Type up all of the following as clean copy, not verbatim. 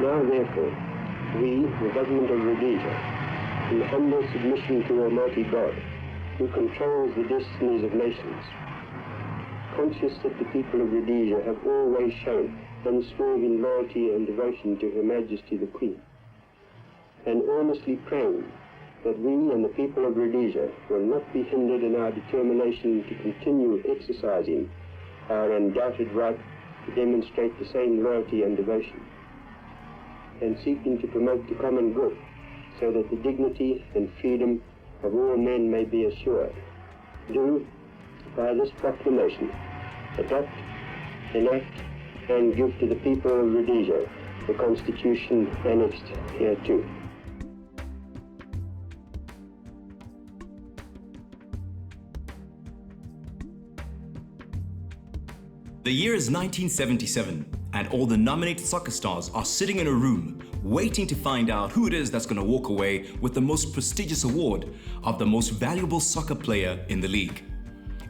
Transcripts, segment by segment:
Now, therefore, we, the government of Rhodesia, in humble submission to Almighty God, who controls the destinies of nations, conscious that the people of Rhodesia have always shown unswerving loyalty and devotion to Her Majesty the Queen, and earnestly praying that we and the people of Rhodesia will not be hindered in our determination to continue exercising our undoubted right to demonstrate the same loyalty and devotion, and seeking to promote the common good so that the dignity and freedom of all men may be assured, do, by this proclamation, adopt, enact, and give to the people of Rhodesia the Constitution annexed hereto. The year is 1977, and all the nominated soccer stars are sitting in a room waiting to find out who it is that's going to walk away with the most prestigious award of the most valuable soccer player in the league.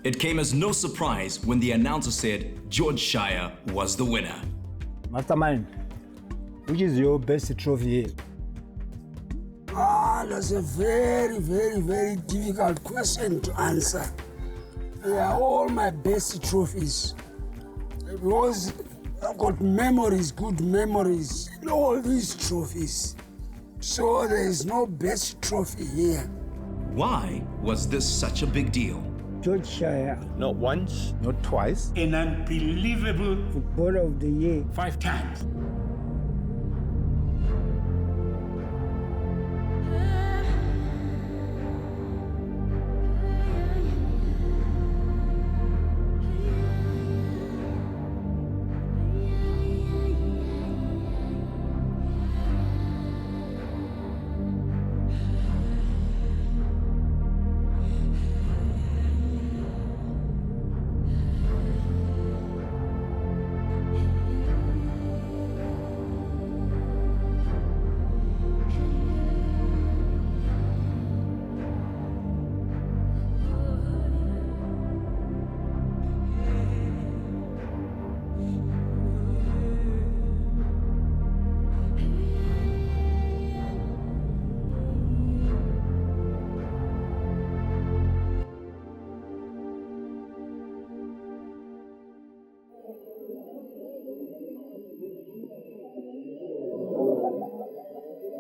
It came as no surprise when the announcer said George Shaya was the winner. Mastermind, which is your best trophy? That's a very, very, very difficult question to answer. They are all my best trophies. Because I've got memories, good memories, in all these trophies. So there is no best trophy here. Why was this such a big deal? George Shaya, Not once, not twice. An unbelievable Footballer of the Year. 5 times.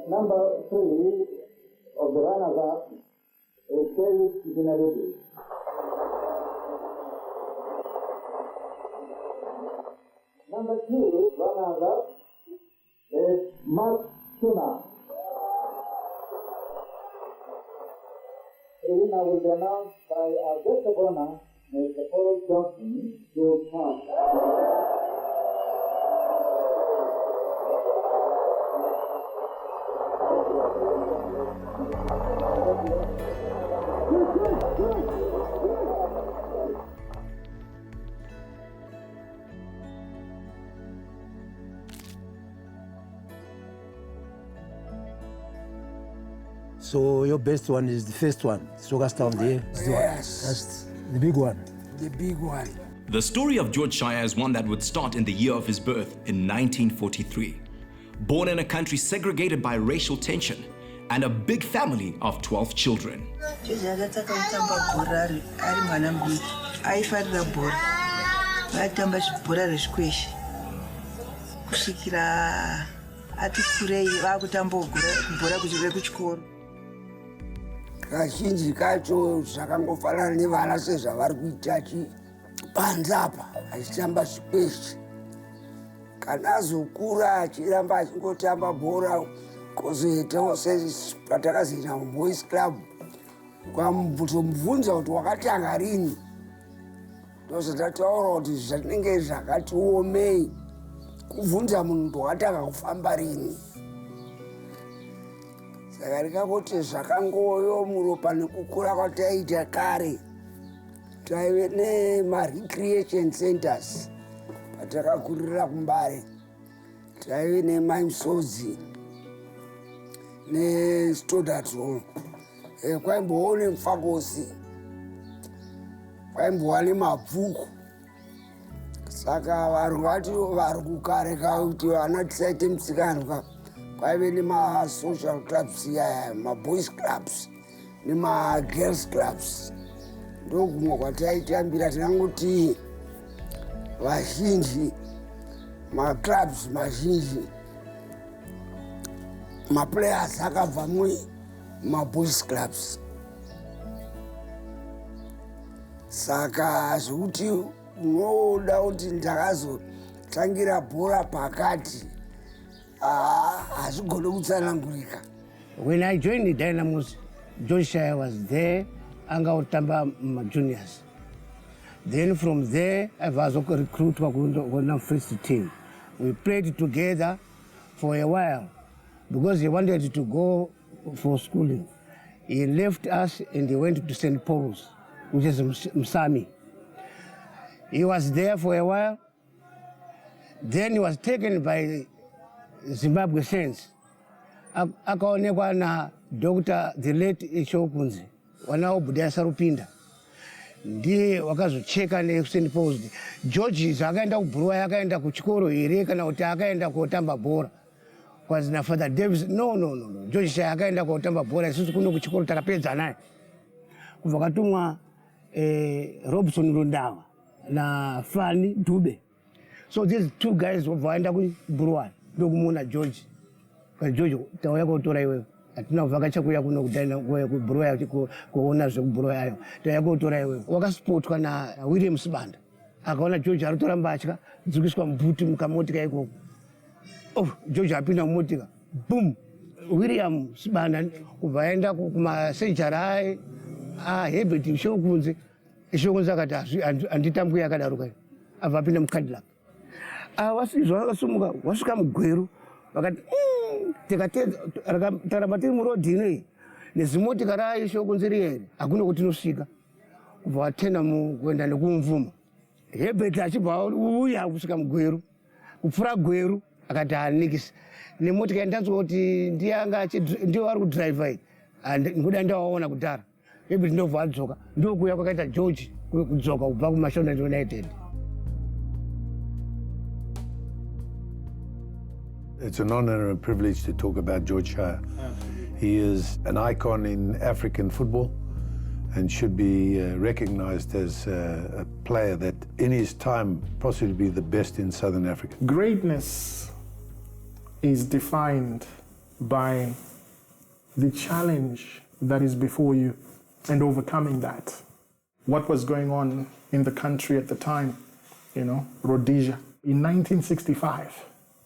Number 3 of the runners-up is David Zinalidi. Number 2 runners-up is Mark Tuna. The winner will be announced by our guest of honor, Mr. Paul Johnson, George Shaya. So your best one is the first one, Soccer Star of the Year. Yes. That's the big one. The big one. The story of George Shaya is one that would start in the year of his birth in 1943. Born in a country segregated by racial tension and a big family of 12 children. Kazhinji kacho zvakangofanana nevana sezvavari kuita panze apa achitamba zvikweshi. Kana azokura achiramba achingotamba bhora kozoitawo patakazoita muboys club kwamutomubvunza kuti wakatanga rini, ndozotataura kuti zvinenge zvakati omei kubvunza munhu kuti wakatanga kufamba rini. Saka rikangoti zvakangoyo muropa nekukura kwataita kare, taive nema-recreation centers patakakurira kuMbare, taive nemaimsodzi nestodat home. Kwaimbowo nemufakosi, kwaimbowa nemabhuku Saka varungati varikukareka kuti vana tisaite musikanwa kwaive nema-social clubs ma-boys clubs nema-girls clubs ndokumwe kwataitambira tinangoti vazhinji ma-clubs mazhinji ma-players akabva ma-boys clubs saka zvekuti unoda kuti ndakazotangira bhora pakati hazvigone kutsanangurika. When I joined the Dynamos, George Shaya was there, anga otamba juniors. Then from there, I was recruited for the first team. We played together for a while because he wanted to go for schooling. He left us and he went to St. Paul's, which is Msami. He was there for a while. Then he was taken by Zimbabwe Saints. Akaonekwa na Dr. the late Ishokunzi, wanaobuda Sarupinda. Ndiye wakazocheka ne St. Paul's. George akaenda kubhuruwa akaenda kuchikoro here kana kuti akaenda kotamba bhora. Kwazi na Father Davis, no. George Shaya akaenda kotamba bhora, isusu kuno kuchikoro takapedza naye. Kubva katumwa Robson Rundawa na Fanny Dube. So these two guys vaenda kubhuruwa ndokumuna George. Kwa George tauya kotora iwewe. Atina vakacha kuya kuno kudana kubhuruwa kuona zvekubhuruwa yayo. Tauya kotora iwewe. Wakaspotwa na William Sibanda. Akaona George aritora mbatya dzikiswa mbuti mukamotika ikoko. Oh, George apinda mumotika. Boom. William Sibanda kuvaenda kumasejari Herbert Ishokunzi. Ishokunzi akati anditambwi akadaruka. Avapinda mukadilaka. Wasizwa vakasumuka wasvika mugweru vakati taramatiri murodhini nezimotika raishokunzi riyere hakuna kuti inosvika kubva watenda kuenda nekumvuma. Herbert achibva uya kusvika mugweru kupfuura gweru akati hanikisi nemotika yandanzwa kuti ndiyo ari kudhiraivha iyi ngoda ndawaona kudhara. Herbert ndobva adzoka ndokuya kwakaita George kudzoka kubva kuMashona United. It's an honor and a privilege to talk about George Shaya. He is an icon in African football and should be recognized as a player that in his time possibly the best in Southern Africa. Greatness is defined by the challenge that is before you and overcoming that. What was going on in the country at the time, Rhodesia. In 1965,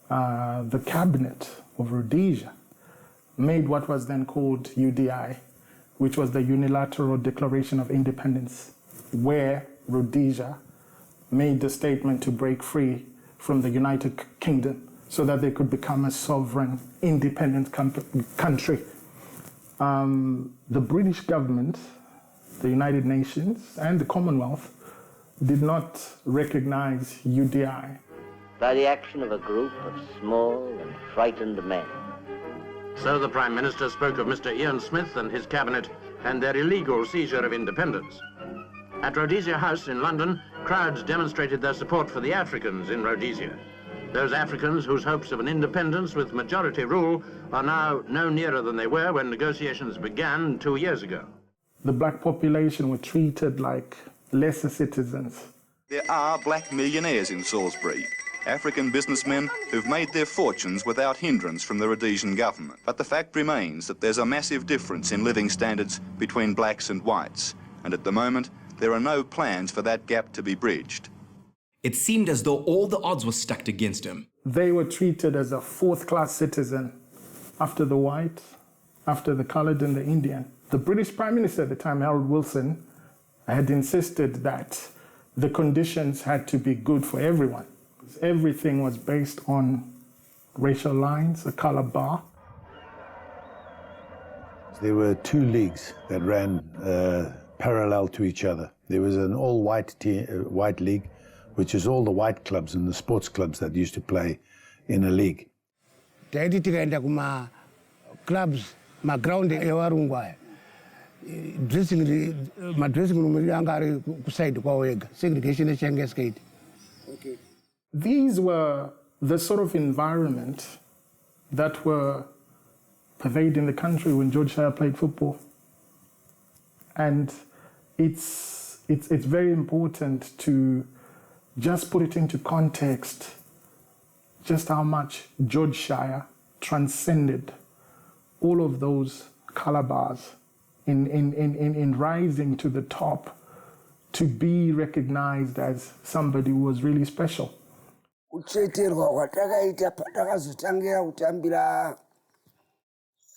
the cabinet of Rhodesia made what was then called UDI, which was the Unilateral Declaration of Independence, where Rhodesia made the statement to break free from the United Kingdom so that they could become a sovereign, independent country. The British government, the United Nations, and the Commonwealth did not recognize UDI. By the action of a group of small and frightened men. So the Prime Minister spoke of Mr. Ian Smith and his cabinet and their illegal seizure of independence. At Rhodesia House in London, crowds demonstrated their support for the Africans in Rhodesia. Those Africans whose hopes of an independence with majority rule are now no nearer than they were when negotiations began 2 years ago. The black population were treated like lesser citizens. There are black millionaires in Salisbury. African businessmen who've made their fortunes without hindrance from the Rhodesian government. But the fact remains that there's a massive difference in living standards between blacks and whites, and at the moment, there are no plans for that gap to be bridged. It seemed as though all the odds were stacked against him. They were treated as a fourth-class citizen after the white, after the coloured and the Indian. The British Prime Minister at the time, Harold Wilson, had insisted that the conditions had to be good for everyone. Everything was based on racial lines, a colour bar. There were two leagues that ran parallel to each other. There was an all-white white league, which is all the white clubs and the sports clubs that used to play in a league. Taiti tikaenda kuma clubs, ma ground ewarungwa. Dressing room anga ari kuside kwa wega. Segregation echange skated. Okay. these were the sort of environment that were pervading the country when George Shaya played football. And it's very important to just put it into context just how much George Shaya transcended all of those color bars in rising to the top to be recognized as somebody who was really special. Kucheterwa kwatakaita patakazotangira kutambira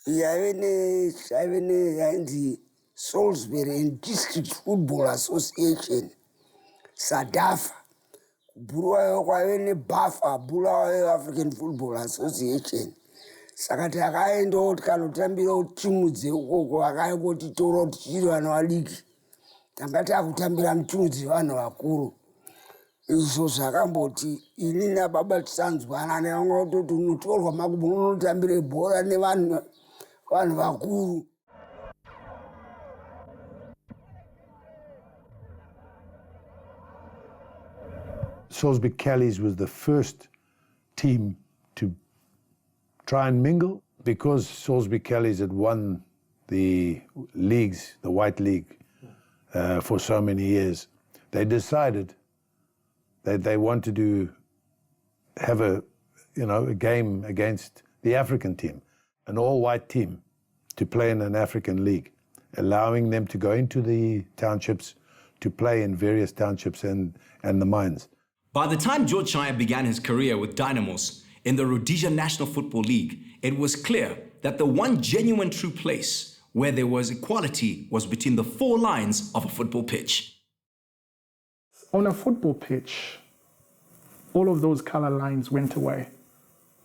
yave Salisbury and District Football Association, SADAFA, kubhurwayo kwave neBAFA, bhurwayo African Football Association. Saka takaendawo kuti kanotambira timu dzeukoko akaikotitora kuti tiri vana vadiki. Tanga takutambira timu dzevanhu vakuru. Izvo zvakamboti ini nababa tisanzwana nevamwe kutoti unotorwa makubo unotambire bhora nevanhu vakuru. Salisbury Callies was the first team to try and mingle because Salisbury Callies had won the leagues, the White League, for so many years. They decided that they wanted to have a game against the African team, an all-white team, to play in an African league, allowing them to go into the townships to play in various townships and the mines. By the time George Shaya began his career with Dynamos in the Rhodesia National Football League, it was clear that the one genuine true place where there was equality was between the four lines of a football pitch. On a football pitch, all of those color lines went away.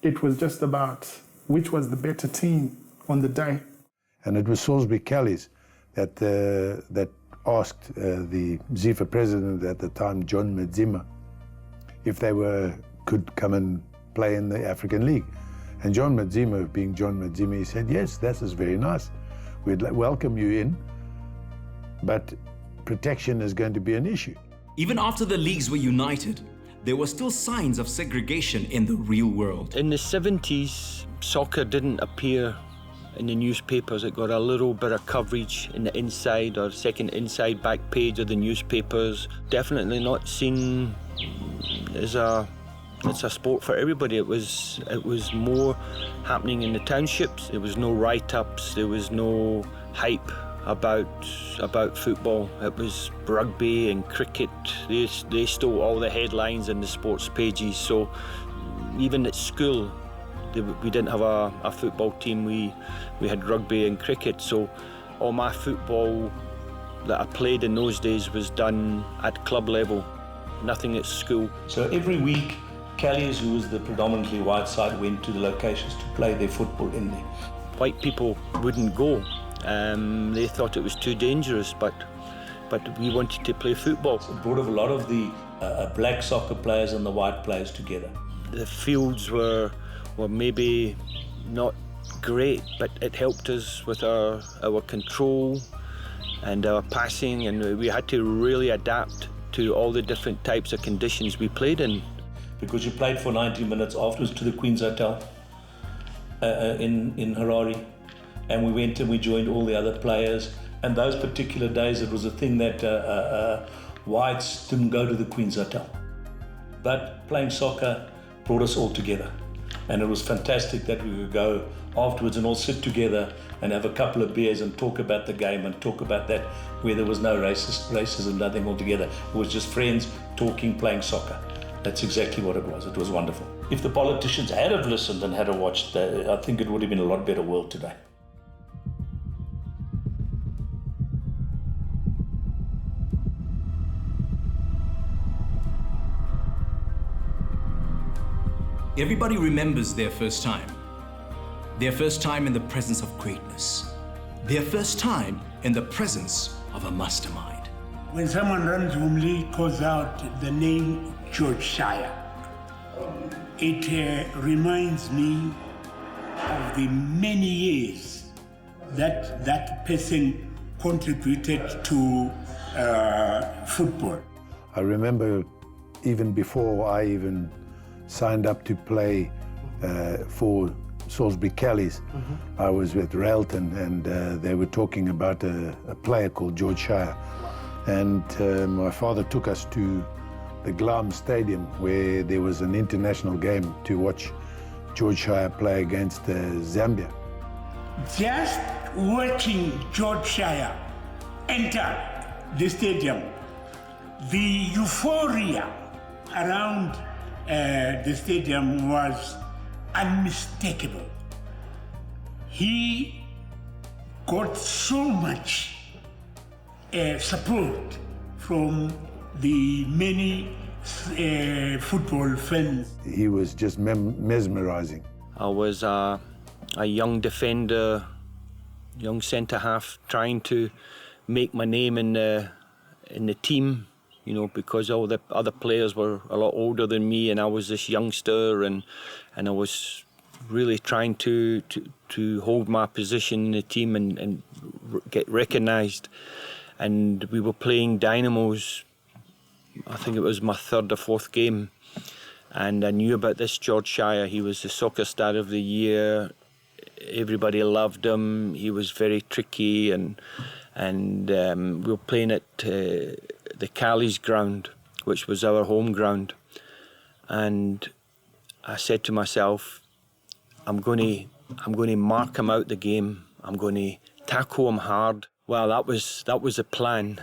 It was just about which was the better team on the day. And it was Salisbury Callies that asked the ZIFA president at the time, John Madzima, if they could come and play in the African League. And John Madzima, being John Madzima, he said, yes, that is very nice. We'd welcome you in, but protection is going to be an issue. Even after the leagues were united, there were still signs of segregation in the real world. In the 70s, soccer didn't appear in the newspapers. It got a little bit of coverage in the inside or second inside back page of the newspapers. Definitely not seen as it's a sport for everybody. It was more happening in the townships. There was no write-ups, there was no hype about football. It was rugby and cricket. They stole all the headlines in the sports pages. So even at school, we didn't have a football team. We had rugby and cricket. So all my football that I played in those days was done at club level, nothing at school. So every week, Callies, who was the predominantly white side, went to the locations to play their football in there. White people wouldn't go. They thought it was too dangerous, but we wanted to play football. It brought a lot of the black soccer players and the white players together. The fields were maybe not great, but it helped us with our control and our passing, and we had to really adapt to all the different types of conditions we played in. Because you played for 90 minutes afterwards to the Queen's Hotel in Harare, and we went and we joined all the other players. And those particular days, it was a thing that whites didn't go to the Queen's Hotel. But playing soccer brought us all together. And it was fantastic that we could go afterwards and all sit together and have a couple of beers and talk about the game and talk about that, where there was no racism, nothing altogether. It was just friends talking, playing soccer. That's exactly what it was. It was wonderful. If the politicians had have listened and had have watched, I think it would have been a lot better world today. Everybody remembers their first time. Their first time in the presence of greatness. Their first time in the presence of a mastermind. When someone randomly calls out the name George Shaya, it reminds me of the many years that person contributed to football. I remember even before I even signed up to play for Salisbury Callies. I was with Railton, and they were talking about a player called George Shaya. And my father took us to the Glam Stadium, where there was an international game to watch George Shaya play against Zambia. Just watching George Shaya enter the stadium, the euphoria around the stadium was unmistakable. He got so much support from the many football fans. He was just mesmerizing. I was a young defender, young centre-half, trying to make my name in the team, you know, because all the other players were a lot older than me, and I was this youngster, and I was really trying to hold my position in the team and get recognised. And we were playing Dynamos. I think it was my third or fourth game, and I knew about this George Shaya. He was the soccer star of the year. Everybody loved him. He was very tricky, and we were playing at the Callies ground, which was our home ground. And I said to myself, I'm going to mark him out the game. I'm going to tackle him hard. Well, that was the plan,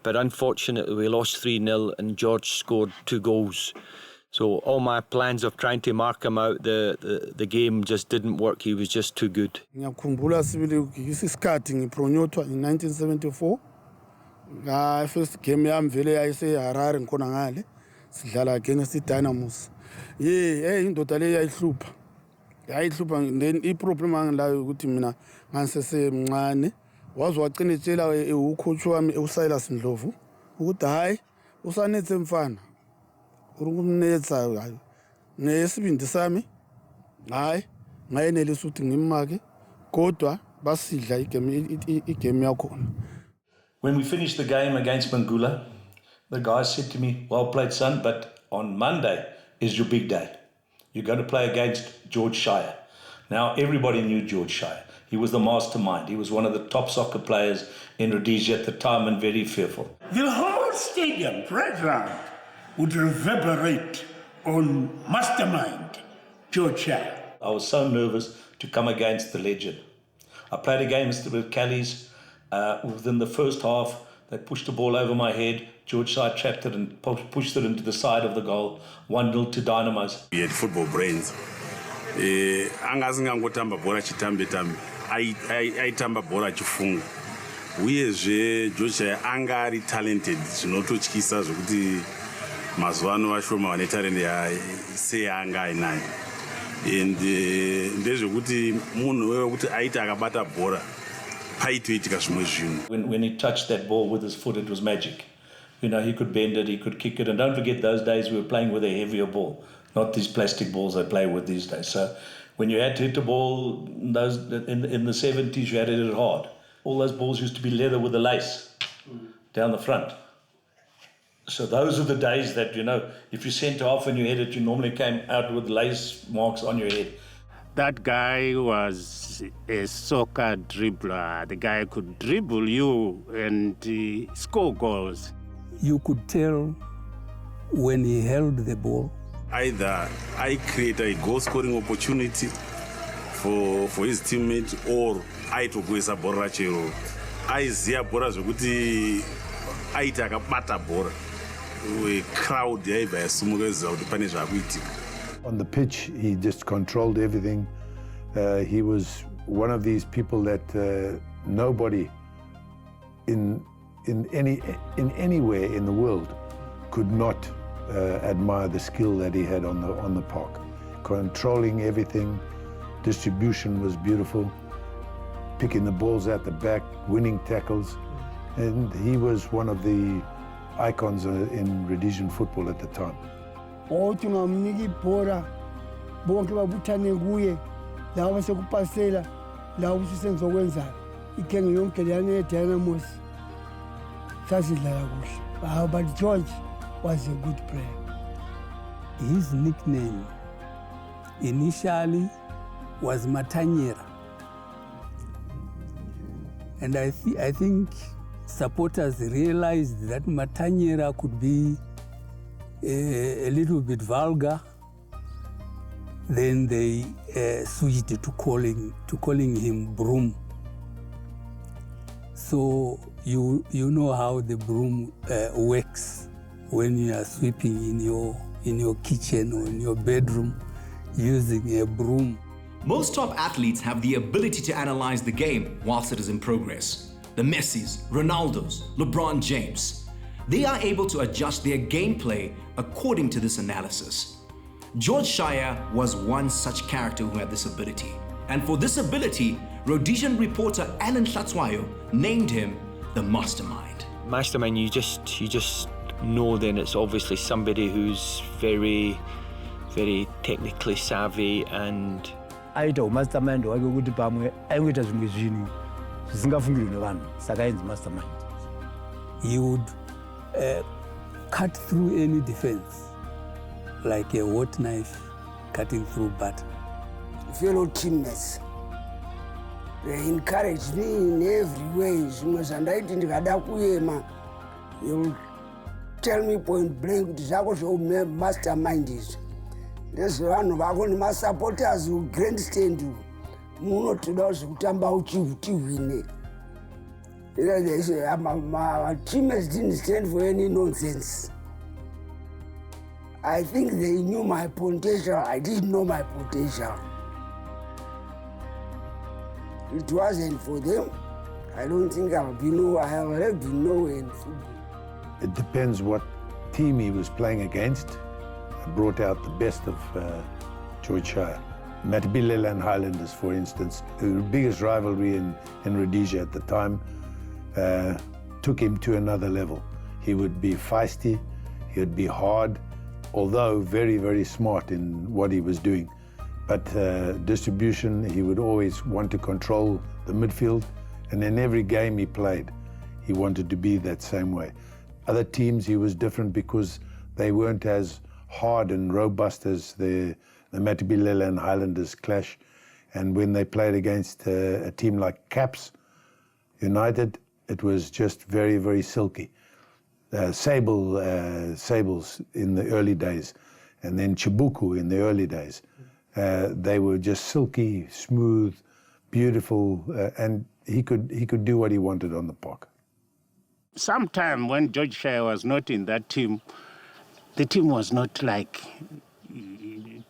but unfortunately we lost 3-0 and George scored 2 goals. So all my plans of trying to mark him out the game just didn't work. He was just too good. Ngiyakhumbula sibili isikhathi ngipronyotwa in 1974. First game yami vele yayiseHarare ngikhona ngale sidlala against iDynamos. Indoda le yayihlupha. Then iproblem angilayo ukuthi mina ngangisesemncane. Wazwagcina etshela ucoach wami uSilas Ndlovu ukuthi hayi usanethe mfana urukumnetha hayi nesibindi sami hayi ngayenelisa ukuthi ngimake kodwa basidla igame yakhona. When we finished the game against Bangula, the guys said to me, well played son, but on Monday is your big day. You're going to play against George Shaya. Now everybody knew George Shaya. He was the mastermind. He was one of the top soccer players in Rhodesia at the time and very fearful. The whole stadium, right round, would reverberate on Mastermind, George Shaya. I was so nervous to come against the legend. I played against the Callies. Within the first half, they pushed the ball over my head. George Shaya trapped it and pushed it into the side of the goal. 1-0 to Dynamos. He had football brains. Angazi ngangotamba bhora chitambe tambe. Aitamba bhora chifunga. Uyezve George Shaya anga ari talented zvinototyisa zvokuti mazuva ano vashoma vane talent seyaanga ainayo. And ndezvekuti munhu wekuti aiti akabata bhora paitoitika zvimwe zvinhu. When he touched that ball with his foot, it was magic. You know, he could bend it, he could kick it. And don't forget, those days we were playing with a heavier ball, not these plastic balls they play with these days. So when you had to hit the ball, in the 70s, you had to hit it hard. All those balls used to be leather with a lace down the front. So those are the days that, you know, if you sent off and you hit it, you normally came out with lace marks on your head. That guy was a soccer dribbler. The guy could dribble you and score goals. You could tell when he held the ball. Either I create a goal-scoring opportunity for his teammate, or I to go isa bora chero. I zia bora zvokuti aita akabata bora. We crowd yaiva yasumukeza kuti pane zvakuitika. On the pitch, he just controlled everything. He was one of these people that nobody anywhere in the world could not admire the skill that he had on the park. Controlling everything, distribution was beautiful, picking the balls out the back, winning tackles, and he was one of the icons in Rhodesian football at the time. Othi ngamnika ibhora bonke babuthane kuye lawo basekupasela lawo usisenzokwenza igenge yonke leyana eDynamos sasidlala kuhle. But George was a good player. his nickname initially was Matanyera. And I think supporters realized that Matanyera could be a little bit vulgar. Then they switched to calling him Broom. So you know how the broom works when you are sweeping in your kitchen or in your bedroom using a broom. Most top athletes have the ability to analyze the game whilst it is in progress. The Messis, Ronaldos, LeBron James. They are able to adjust their gameplay according to this analysis. George Shaya was one such character who had this ability. And for this ability, Rhodesian reporter Alan Tlatswayo named him the Mastermind. Mastermind, you just know then it's obviously somebody who's very, very technically savvy and aita umastermind wake kuti pamwe aingoita zvimwe zvinhu zvisingafungirwi nevanhu saka ainzi mastermind. He would cut through any defense like a hot knife cutting through butter. Fellow teammates, they encouraged me in every way. Zvimwe zvandaiti ndikada kuema, they will tell me point blank kuti zvako zveumastermind izvi ndezvevanhu vako nemasupporters grandstand munotoda zvekutamba uchihwine. My teammates didn't stand for any nonsense. I think they knew my potential. I didn't know my potential. It wasn't for them. I don't think I'll have been nowhere in football. It depends what team he was playing against. I brought out the best of George Shaya. Matabeleland Highlanders, for instance, the biggest rivalry in Rhodesia at the time, took him to another level. He would be feisty, he would be hard, although very, very smart in what he was doing. But distribution, he would always want to control the midfield, and in every game he played, he wanted to be that same way. Other teams, he was different because they weren't as hard and robust as the Matabeleland Highlanders clash. And when they played against a team like Caps United, it was just very, very silky. Sables in the early days, and then Chibuku in the early days. They were just silky, smooth, beautiful, and he could do what he wanted on the park. Sometime when George Shaya was not in that team, the team was not like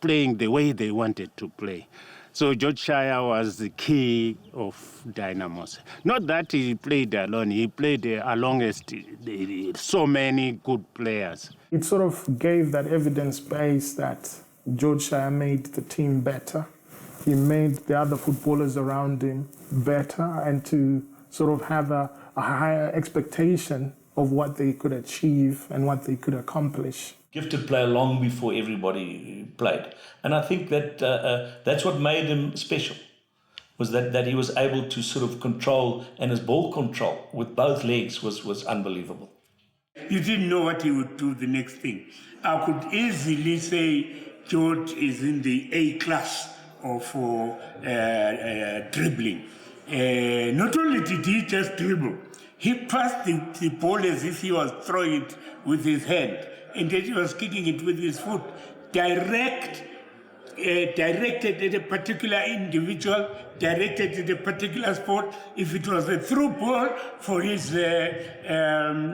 playing the way they wanted to play. So George Shaya was the key of Dynamos. Not that he played alone, he played alongst so many good players. It sort of gave that evidence base that George Shaya made the team better. He made the other footballers around him better, and to sort of have a higher expectation of what they could achieve and what they could accomplish. Gifted player long before everybody played. And I think that that's what made him special, was that he was able to sort of control, and his ball control with both legs was unbelievable. You didn't know what he would do the next thing. I could easily say George is in the A class of dribbling. Not only did he just dribble, he passed the ball as if he was throwing it with his hand, and then he was kicking it with his foot, directed at a particular individual, directed at a particular sport. If it was a through ball for his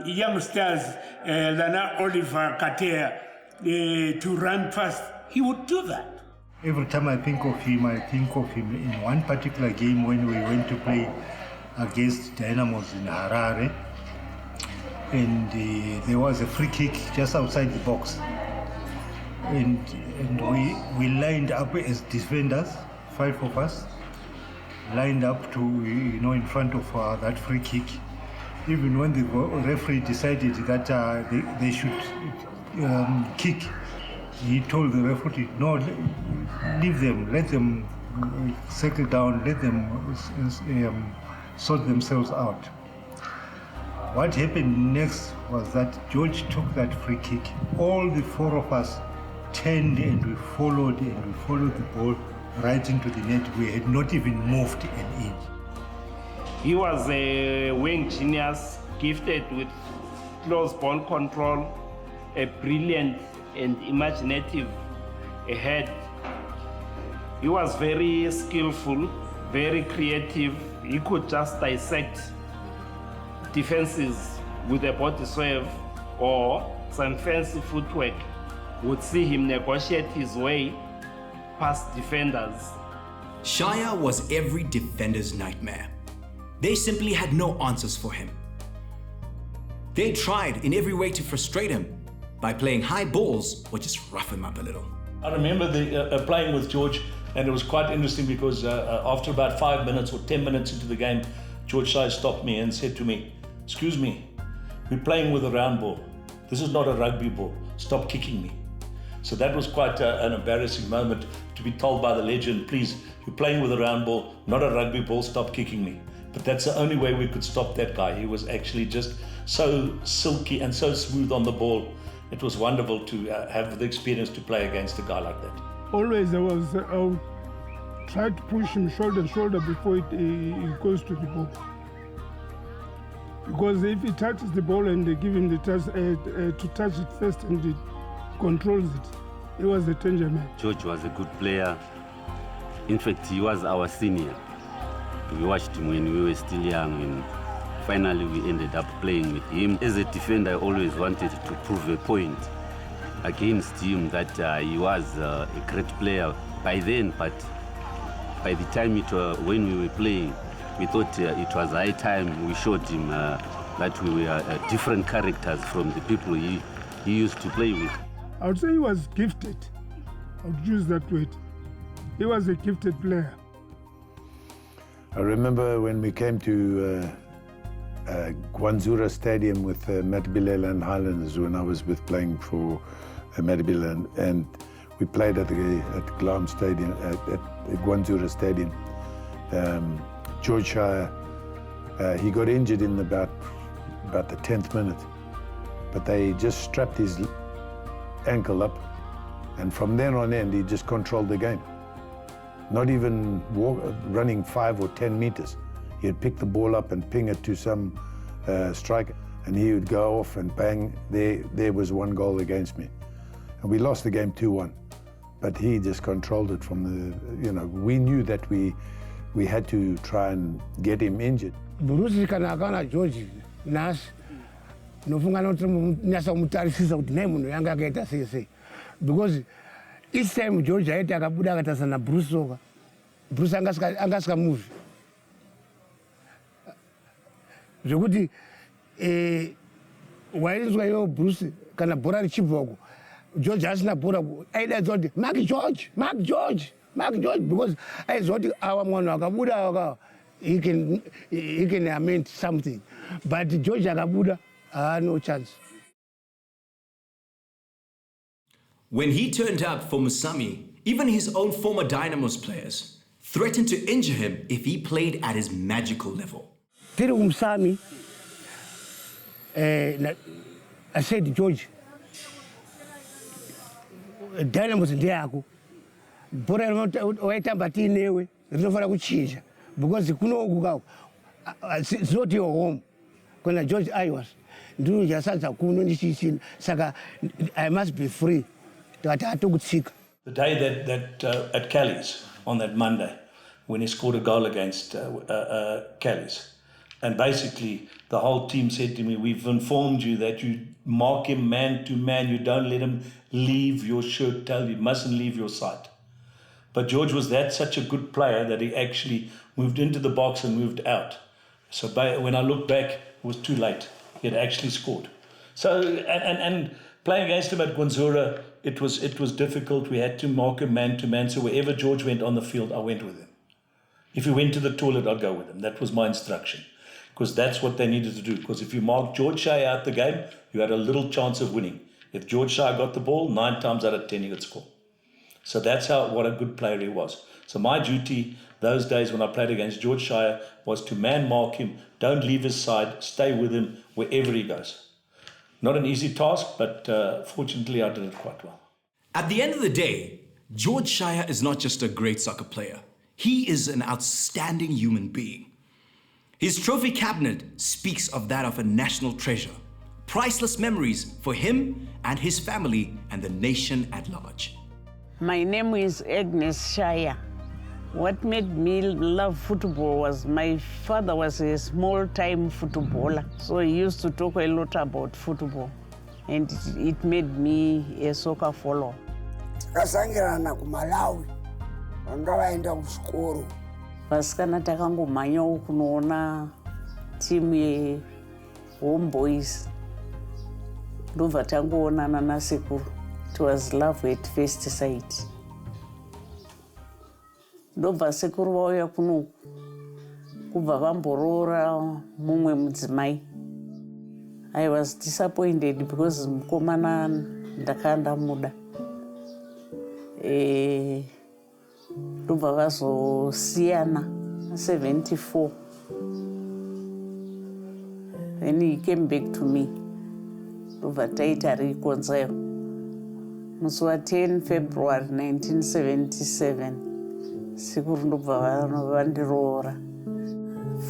youngsters, Lana Oliver Katea, to run past, he would do that. Every time I think of him in one particular game when we went to play against Dynamos in Harare, and there was a free kick just outside the box, and we lined up as defenders, 5 of us, lined up to in front of that free kick. Even when the referee decided that they should kick, he told the referee, no, leave them, let them settle down, let them sort themselves out. What happened next was that George took that free kick. All the 4 of us turned and we followed the ball right into the net. We had not even moved an inch. He was a wing genius, gifted with close ball control, a brilliant and imaginative head. He was very skillful, very creative. He could just dissect defenses with a body swerve or some fancy footwork. Would see him negotiate his way past defenders. Shaya was every defender's nightmare. They simply had no answers for him. They tried in every way to frustrate him by playing high balls or just rough him up a little. I remember playing with George, and it was quite interesting because after about 5 minutes or 10 minutes into the game, George Shaya stopped me and said to me, "Excuse me, we're playing with a round ball. This is not a rugby ball. Stop kicking me." So that was quite an embarrassing moment to be told by the legend, "Please, you're playing with a round ball, not a rugby ball, stop kicking me." But that's the only way we could stop that guy. He was actually just so silky and so smooth on the ball. It was wonderful to have the experience to play against a guy like that. Always I would try to push him shoulder to shoulder before it goes to the ball. Because if he touches the ball and they give him the to touch it first and he controls it, he was a danger man. George was a good player. In fact, he was our senior. We watched him when we were still young, and finally we ended up playing with him. As a defender, I always wanted to prove a point against him that he was a great player by then, but by the time when we were playing, we thought it was high time we showed him that we were different characters from the people he used to play with. I would say he was gifted. I would use that word. He was a gifted player. I remember when we came to Gwanzura Stadium with Matabele and Highlanders when I was playing for Matabele, and we played at Glam Stadium, at Gwanzura Stadium. George Shaya, he got injured in about the 10th minute, but they just strapped his ankle up, and from then on end he just controlled the game. Not even running 5 or 10 meters. He'd pick the ball up and ping it to some striker, and he would go off and bang. There was 1 goal against me. And we lost the game 2-1. But he just controlled it from the, we knew that we had to try and get him injured. Bruce kana George Nash nofunga not nyasa mutarisisa kuti naye munhu yanga akaita sei, because each time George aita akabuda akatasana Bruce soka, Bruce angasika move zvokuti wainzwa iwo Bruce kana bhora richibvako George asina bhora aidaidza kuti Mark George, because aiziva kuti awa mwana akabuda he can amend something, but George akabuda no chance. When he turned up for Musami, even his own former Dynamos players threatened to injure him if he played at his magical level. Tiri Musami, I said, George, Dynamos ndeyako, bora waitamba tinewe, rinofana kuchinja, because it's not your home. When George I was, saka I must be free. The day that at Callies, on that Monday, when he scored a goal against Callies, and basically the whole team said to me, "We've informed you that you mark him man to man, you don't let him leave your shirt tail, you mustn't leave your sight." But George was such a good player that he actually moved into the box and moved out. So when I look back, it was too late. He had actually scored. So, and playing against him at Gwanzura, it was difficult. We had to mark him man to man. So wherever George went on the field, I went with him. If he went to the toilet, I'd go with him. That was my instruction. Because that's what they needed to do. Because if you marked George Shaya out the game, you had a little chance of winning. If George Shaya got the ball, 9 times out of 10 he would score. So that's what a good player he was. So my duty those days when I played against George Shaya was to man mark him, don't leave his side, stay with him wherever he goes. Not an easy task, but fortunately I did it quite well. At the end of the day, George Shaya is not just a great soccer player. He is an outstanding human being. His trophy cabinet speaks of that of a national treasure. Priceless memories for him and his family and the nation at large. My name is Agnes Shaya. What made me love football was my father was a small-time footballer, so he used to talk a lot about football, and it made me a soccer follower. Takasangirana kuMalawi, vanga vaenda kuchikoro. Vasikana takangomanyawo kunoona timu ye-homeboys. Ndobva tangoonana nasekuru. It was love at first sight. Ndobva sekuru vauya kuno kubva vamboroora mumwe mudzimai. I was disappointed because mukomana ndakanda muda. Ndobva vazosiyana 74. Then he came back to me. Ndobva taita reconcile. Musi wa 10 February 1977. Sekuru ndobva vandiroora.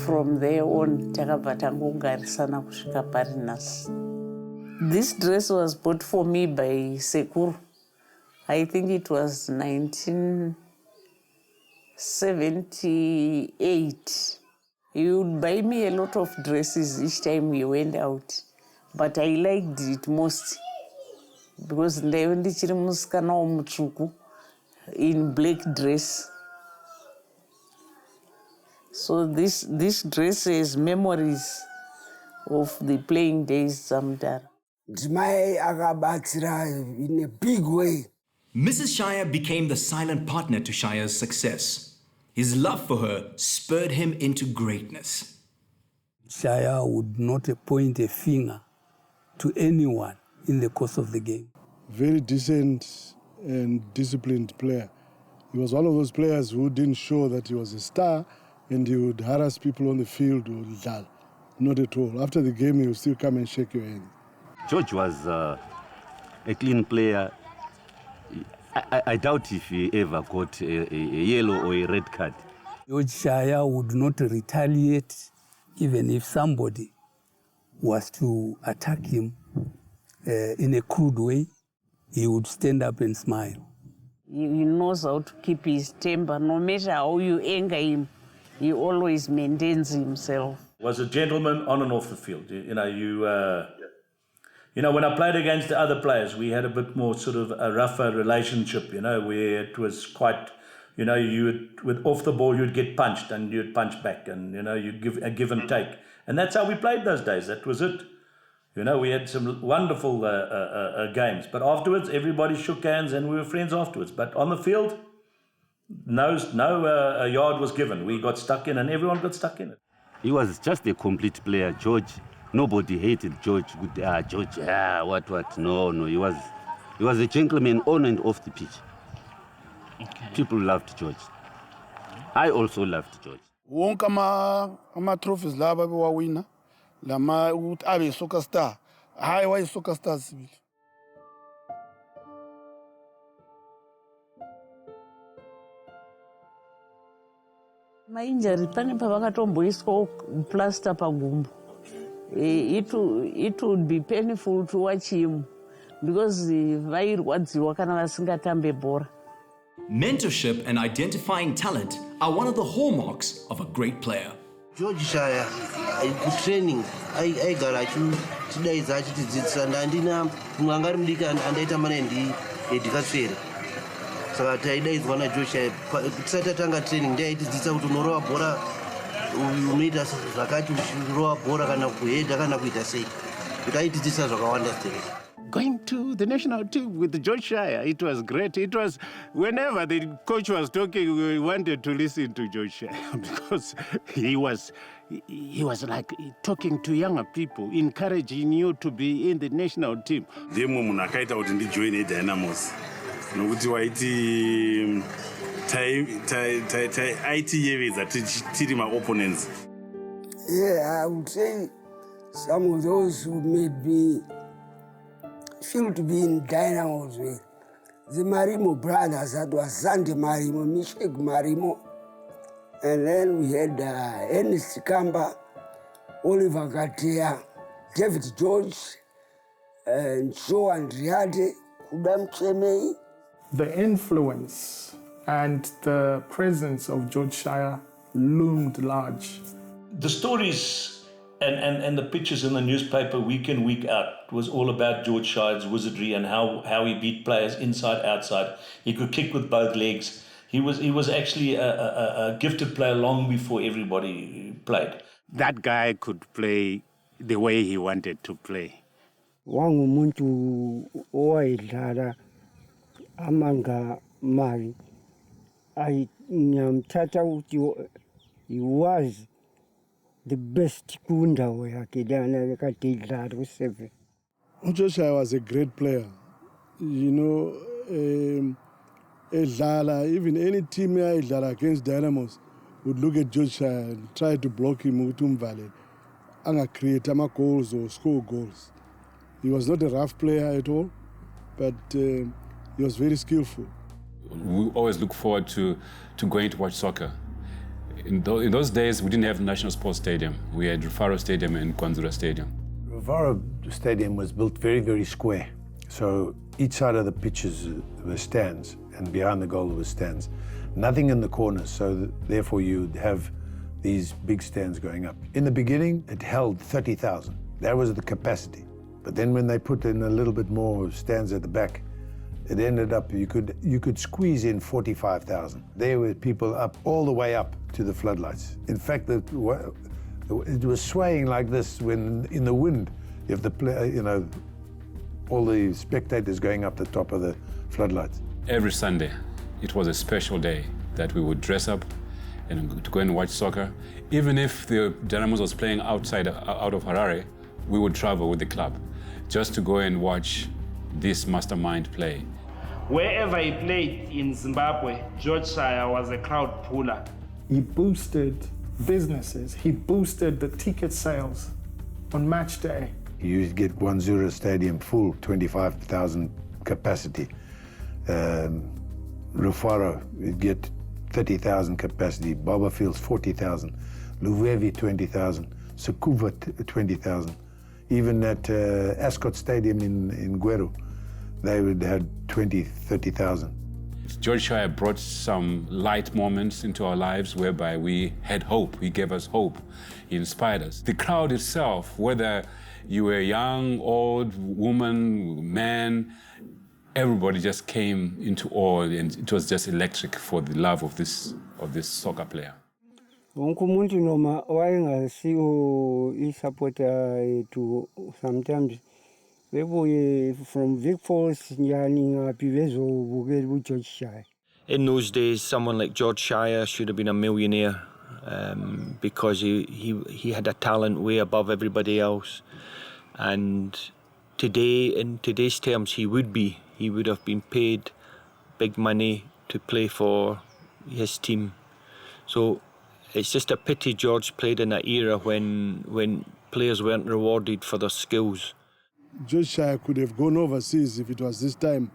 From there on, takabva tangogarisana kusvika pari nhasi. This dress was bought for me by Sekuru. I think it was 1978. He would buy me a lot of dresses each time we went out. But I liked it most because ndaive ndichiri musikana womutsvuku in black dress. So this dress has memories of the playing days zamudhara. Dzimai akabatsira in a big way. Mrs. Shaya became the silent partner to Shaya's success. His love for her spurred him into greatness. Shaya would not point a finger to anyone in the course of the game. Very decent and disciplined player. He was one of those players who didn't show that he was a star, and he would harass people on the field or dull. Not at all. After the game, he would still come and shake your hand. George was a clean player. I doubt if he ever got a yellow or a red card. George Shaya would not retaliate even if somebody was to attack him in a crude way. He would stand up and smile. He knows how to keep his temper. No matter how you anger him, he always maintains himself. Was a gentleman on and off the field. When I played against the other players, we had a bit more sort of a rougher relationship, where it was quite, you would, with off the ball, you'd get punched and you'd punch back and, you'd give a give and take. And that's how we played those days. That was it. We had some wonderful games. But afterwards, everybody shook hands and we were friends afterwards. But on the field, no yard was given. We got stuck in and everyone got stuck in it. He was just a complete player, George. Nobody hated George. George, what? No. He was a gentleman on and off the pitch. Okay. People loved George. I also loved George. Wonke ama-trophies la babewawina lama ukuthi abe yi-soccer star. Hayi wayi-soccer star sibili. Mainjari pane pavakatomboiswa plaster pagumbo. It would be painful to watch him because vairwadziwa kana vasingatambe bhora. Mentorship and identifying talent are one of the hallmarks of a great player. George Shaya, training, aigara achidaidza achitidzidzisa ndandina mumwe anga ari mudiki andaita mana ndikasvera. Saka taidaidzwa naGeorge Shaya tisati tatanga training ndaitidzidzisa kuti unorova bhora unoita zvakati uchirova bhora kana kuhedha kana kuita sei. Kuti aitidzidzisa zvakawanda straight. Going to the national team with George Shaya, it was great. It was, whenever the coach was talking, we wanted to listen to George Shaya because he was like talking to younger people, encouraging you to be in the national team. Ndemwe munhu akaita kuti ndijoine Dynamos. Nokuti waiti aitiyevedza tiri ma-opponents. Yeah, I would say some of those who made me feel to be in Dynamos with the Marimo brothers, that was Sandy Marimo, Mishek Marimo, and then we had Ernest Kamba, Oliver Gatea, David George, and Joe Andriade, Kudam Chemei. The influence and the presence of George Shaya loomed large. The stories and the pictures in the newspaper week in, week out was all about George Shaya's wizardry and how he beat players inside, outside. He could kick with both legs. He was actually a gifted player long before everybody played. That guy could play the way he wanted to play. Wangumuntu owayidlala amanga mali ngiyamthatha ukuthi he was the best kundawo yakhe lana kade idlala ku7. George Shaya was a great player. You know, edlala, even any team edlala against Dynamos would look at George Shaya and try to block him ukuthi umvale anga create ama goals or score goals. He was not a rough player at all, but he was very skillful. We always look forward to going to watch soccer. In those days, we didn't have National Sports Stadium. We had Rufaro Stadium and Kwanzura Stadium. Rufaro Stadium was built very, very square. So each side of the pitches were stands, and behind the goal were stands. Nothing in the corners, so therefore you'd have these big stands going up. In the beginning, it held 30,000. That was the capacity. But then when they put in a little bit more stands at the back, it ended up, you could squeeze in 45,000. There were people up, all the way up to the floodlights. In fact, it was swaying like this when in the wind. You have the all the spectators going up the top of the floodlights. Every Sunday, it was a special day that we would dress up and to go and watch soccer. Even if the Dynamos was playing out of Harare, we would travel with the club just to go and watch this Mastermind play. Wherever he played in Zimbabwe, George Shaya was a crowd puller. He boosted businesses. He boosted the ticket sales on match day. You used to get Kwanzura Stadium full, 25,000 capacity. Rufaro, you'd get 30,000 capacity. Baba Fields, 40,000. Luwevi, 20,000. Sukuva, 20,000. Even at Ascot Stadium in Gweru, they would have 20, 30,000. George Shaya brought some light moments into our lives whereby we had hope. He gave us hope. He inspired us. The crowd itself, whether you were young, old, woman, man, everybody just came into awe, and it was just electric for the love of this soccer player. Wonke umuntu noma wayengasiwo isupporter yethu sometimes bebuye from Vic Falls njani ngaphi bezobukela uGeorge Shaya. In those days, someone like George Shaya should have been a millionaire because he had a talent way above everybody else. And today, in today's terms, he would have been paid big money to play for his team. So it's just a pity George played in an era when players weren't rewarded for their skills. George Shaya could have gone overseas if it was this time.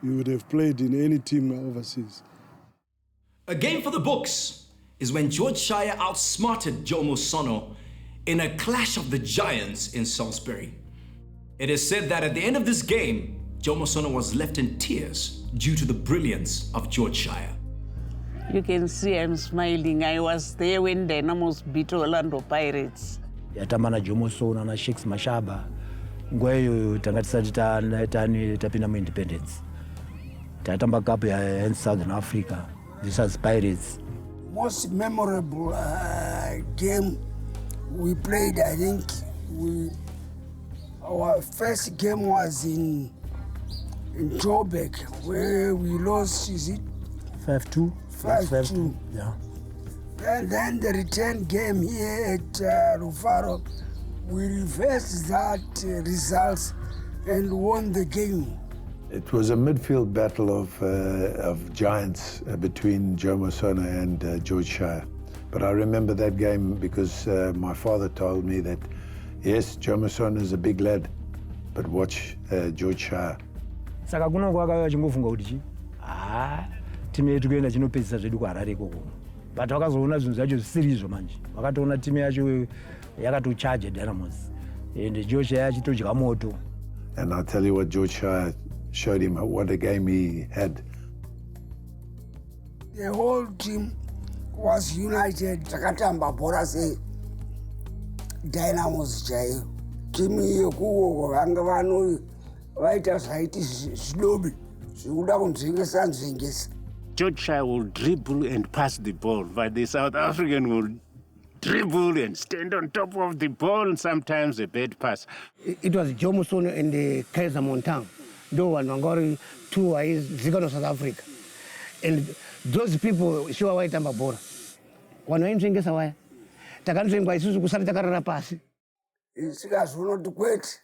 He would have played in any team overseas. A game for the books is when George Shaya outsmarted Jomo Sono in a clash of the giants in Salisbury. It is said that at the end of this game, Jomo Sono was left in tears due to the brilliance of George Shaya. You can see I'm smiling. I was there when Dynamos beat Orlando Pirates. Yatamana Jomo Sono na Shakes Mashaba. Ngweyo tangatisati tapina mu independence. Tatamba cup in Southern Africa. This was Pirates. Most memorable game we played, I think our first game was in Joburg, where we lost, is it? 5-2. 5-2. Yeah. And then the return game here at Rufaro, we reversed that results and won the game. It was a midfield battle of giants between Jomo Sono and George Shaya. But I remember that game because my father told me that, yes, Jomo Sono is a big lad, but watch George Shaya. saka kuno kwakauya achingofunga kuti timu yedu kuenda chinopedzisa zvedu kuHarare ikoko, but wakazoona zvinhu zvacho zvisiri izvo manje. Wakatoona timu yacho yakatochaja Dynamos and George Shaya achitodya moto. And I'll tell you what George Shaya showed him, what a game he had. The whole team was united. Takatamba bhora se Dynamos chaiyo. Timu iyo kuwo vanga vano vaita zvaiti zvidobi zvikuda kunzvengesa. George Shaya will dribble and pass the ball, but the South African will dribble and stand on top of the ball, and sometimes a bad pass. It was Joe Musono and Kaiser Montang. Though one Wangori, two is Zigan of South Africa. And those people, sure white and Babora. One way drinking away. Takan by Susu Kusata pass. It's got one to quit.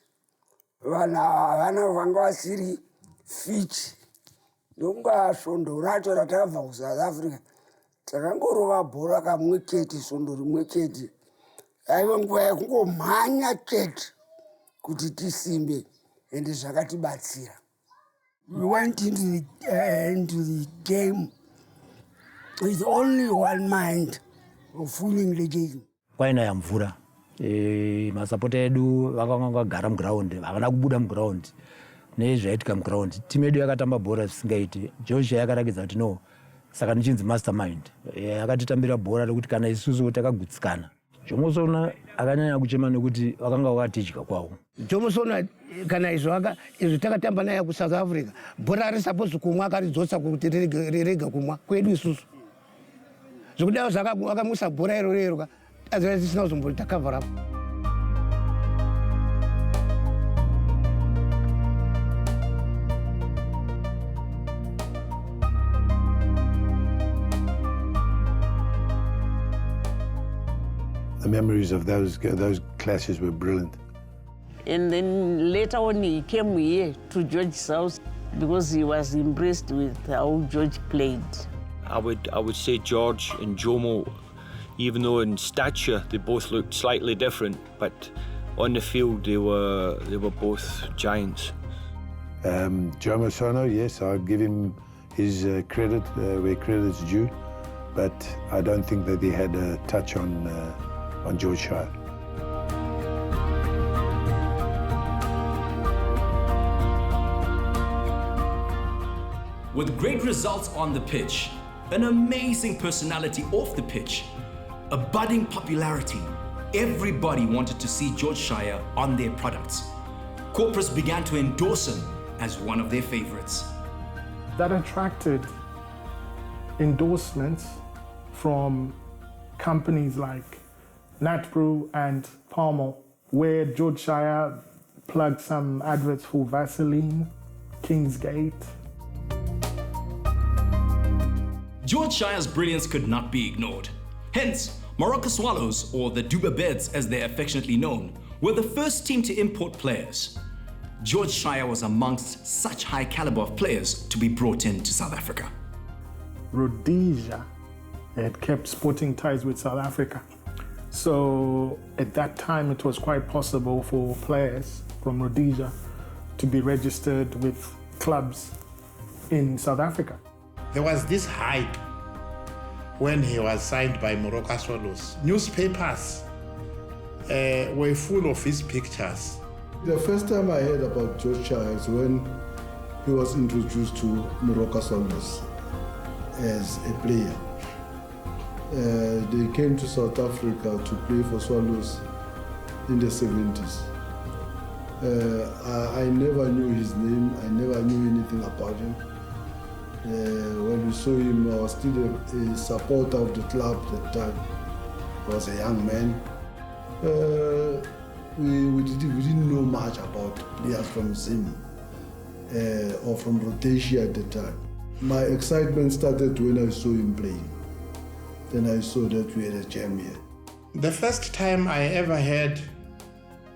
Vana Vanga City, Fitch. Dunga Sondo, Rato Ratava, South Africa. Takangorova bhora kamwe chete sondo rimwe chete aiva nguva yakungomhanya chete kuti tisimbe ende zvakatibatsira. We went into the game with only one mind of winning the game. Kwainaya mvura masapota edu vakanga vagara muground, havana kubuda muground nezvaitika muground. Timu yedu yakatamba bhora zvisingaiti. George Shaya akarakidza kuti no, saka ndichinzi Mastermind akatitambira bhora rekuti kana isusu takagutsikana. Jomusona akanyanya kuchema nekuti vakanga vakatidya kwawo. Jomusona kana izvo takatamba naye kuSouth Africa, bhora risapose kumwa akaridzosa kuti rirege kumwa kwedu isusu. Zvikudawo zvakamusa bhora iroro azvai zvisina kuzomboti takavhara. The memories of those clashes were brilliant. And then later on he came here to George's house because he was impressed with how George played. I would say George and Jomo, even though in stature they both looked slightly different, but on the field they were both giants. Jomo Sono, yes, I'd give him his credit where credit's due, but I don't think that he had a touch on George Shaya. With great results on the pitch, an amazing personality off the pitch, a budding popularity, everybody wanted to see George Shaya on their products. Corporates began to endorse him as one of their favorites. That attracted endorsements from companies like Natbrew and Palmer, where George Shaya plugged some adverts for Vaseline, Kingsgate. George Shaya's brilliance could not be ignored. Hence, Moroka Swallows, or the Duba Beds as they're affectionately known, were the first team to import players. George Shaya was amongst such high caliber of players to be brought into South Africa. Rhodesia had kept sporting ties with South Africa. So at that time, it was quite possible for players from Rhodesia to be registered with clubs in South Africa. There was this hype when he was signed by Moroka Swallows. Newspapers were full of his pictures. The first time I heard about George Shaya is when he was introduced to Moroka Swallows as a player. They came to South Africa to play for Swallows in the 70s. I never knew his name, I never knew anything about him. When we saw him, I was still a supporter of the club at the time. I was a young man. We didn't know much about players from Zim or from Rhodesia at the time. My excitement started when I saw him playing. Then I saw that we had a jam here. The first time I ever heard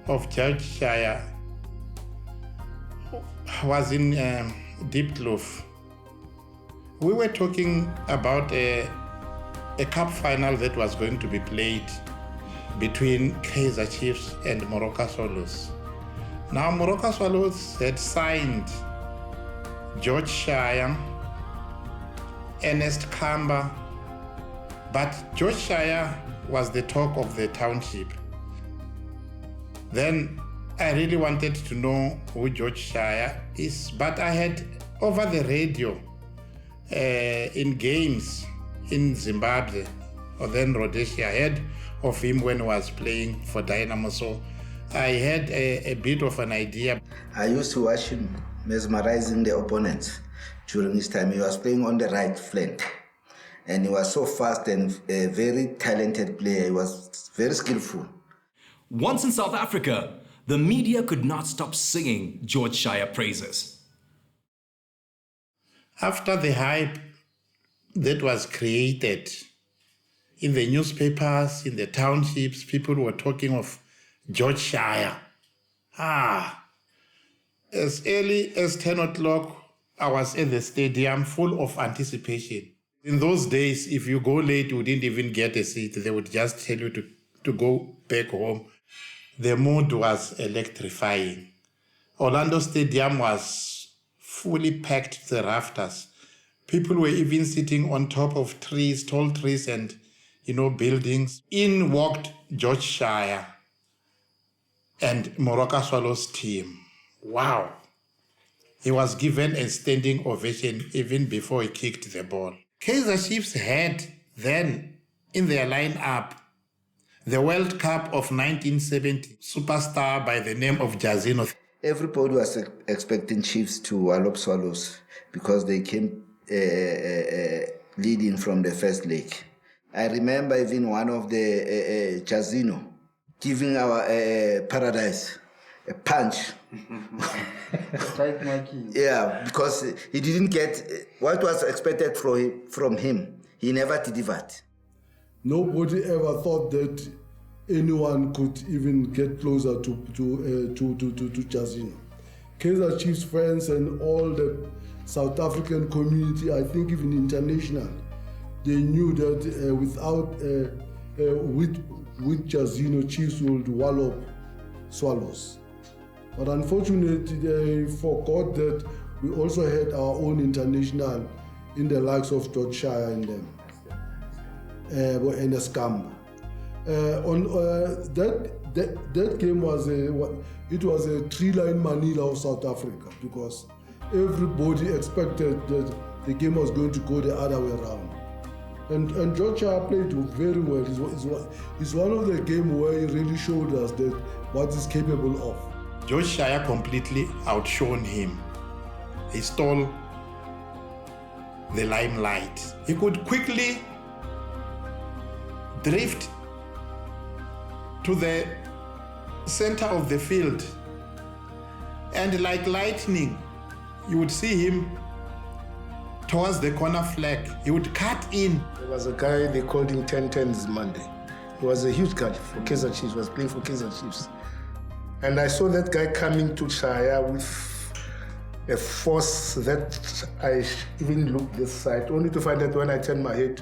of George Shaya was in Diepkloof. We were talking about a cup final that was going to be played between Kaizer Chiefs and Moroka Swallows. Now Moroka Swallows had signed George Shaya, Ernest Kamba, but George Shaya was the talk of the township. Then I really wanted to know who George Shaya is, but I had over the radio in games in Zimbabwe or then Rhodesia, I heard of him when he was playing for Dynamo, so I had a bit of an idea. I used to watch him mesmerizing the opponents during his time. He was playing on the right flank, and he was so fast and a very talented player. He was very skillful. Once in South Africa, the media could not stop singing George Shaya praises. After the hype that was created in the newspapers, in the townships, people were talking of George Shaya. As early as 10 o'clock, I was at the stadium full of anticipation. In those days, if you go late, you didn't even get a seat. They would just tell you to go back home. The mood was electrifying. Orlando Stadium was fully packed to the rafters. People were even sitting on top of trees, tall trees and, buildings. In walked George Shaya and Moroka Swallows team. Wow. He was given a standing ovation even before he kicked the ball. Kaizer Chiefs had then in their lineup the World Cup of 1970 superstar by the name of Jazino. Everybody was expecting Chiefs to wallop Swallows because they came leading from the first leg. I remember even one of the Jazino giving our Paradise a punch. Yeah, because he didn't get what was expected from him. He never delivered. Nobody ever thought that anyone could even get closer to Jazino. Kaizer Chiefs fans and all the South African community, I think even international, they knew that with Jazino, Chiefs would wallop Swallows. But unfortunately, they forgot that we also had our own international in the likes of George Shaya and them, and Skamba. That game was a three-line Manila of South Africa because everybody expected that the game was going to go the other way around. And George Shaya played very well. It's one of the games where he really showed us that what he's capable of. George Shaya completely outshone him. He stole the limelight. He could quickly drift to the center of the field, and like lightning, you would see him towards the corner flag. He would cut in. There was a guy, they called him 10-10 Monday. He was a huge guy for Kaizer Chiefs, was playing for Kaizer Chiefs. And I saw that guy coming to Shaya with a force that I even looked this side, only to find that when I turned my head,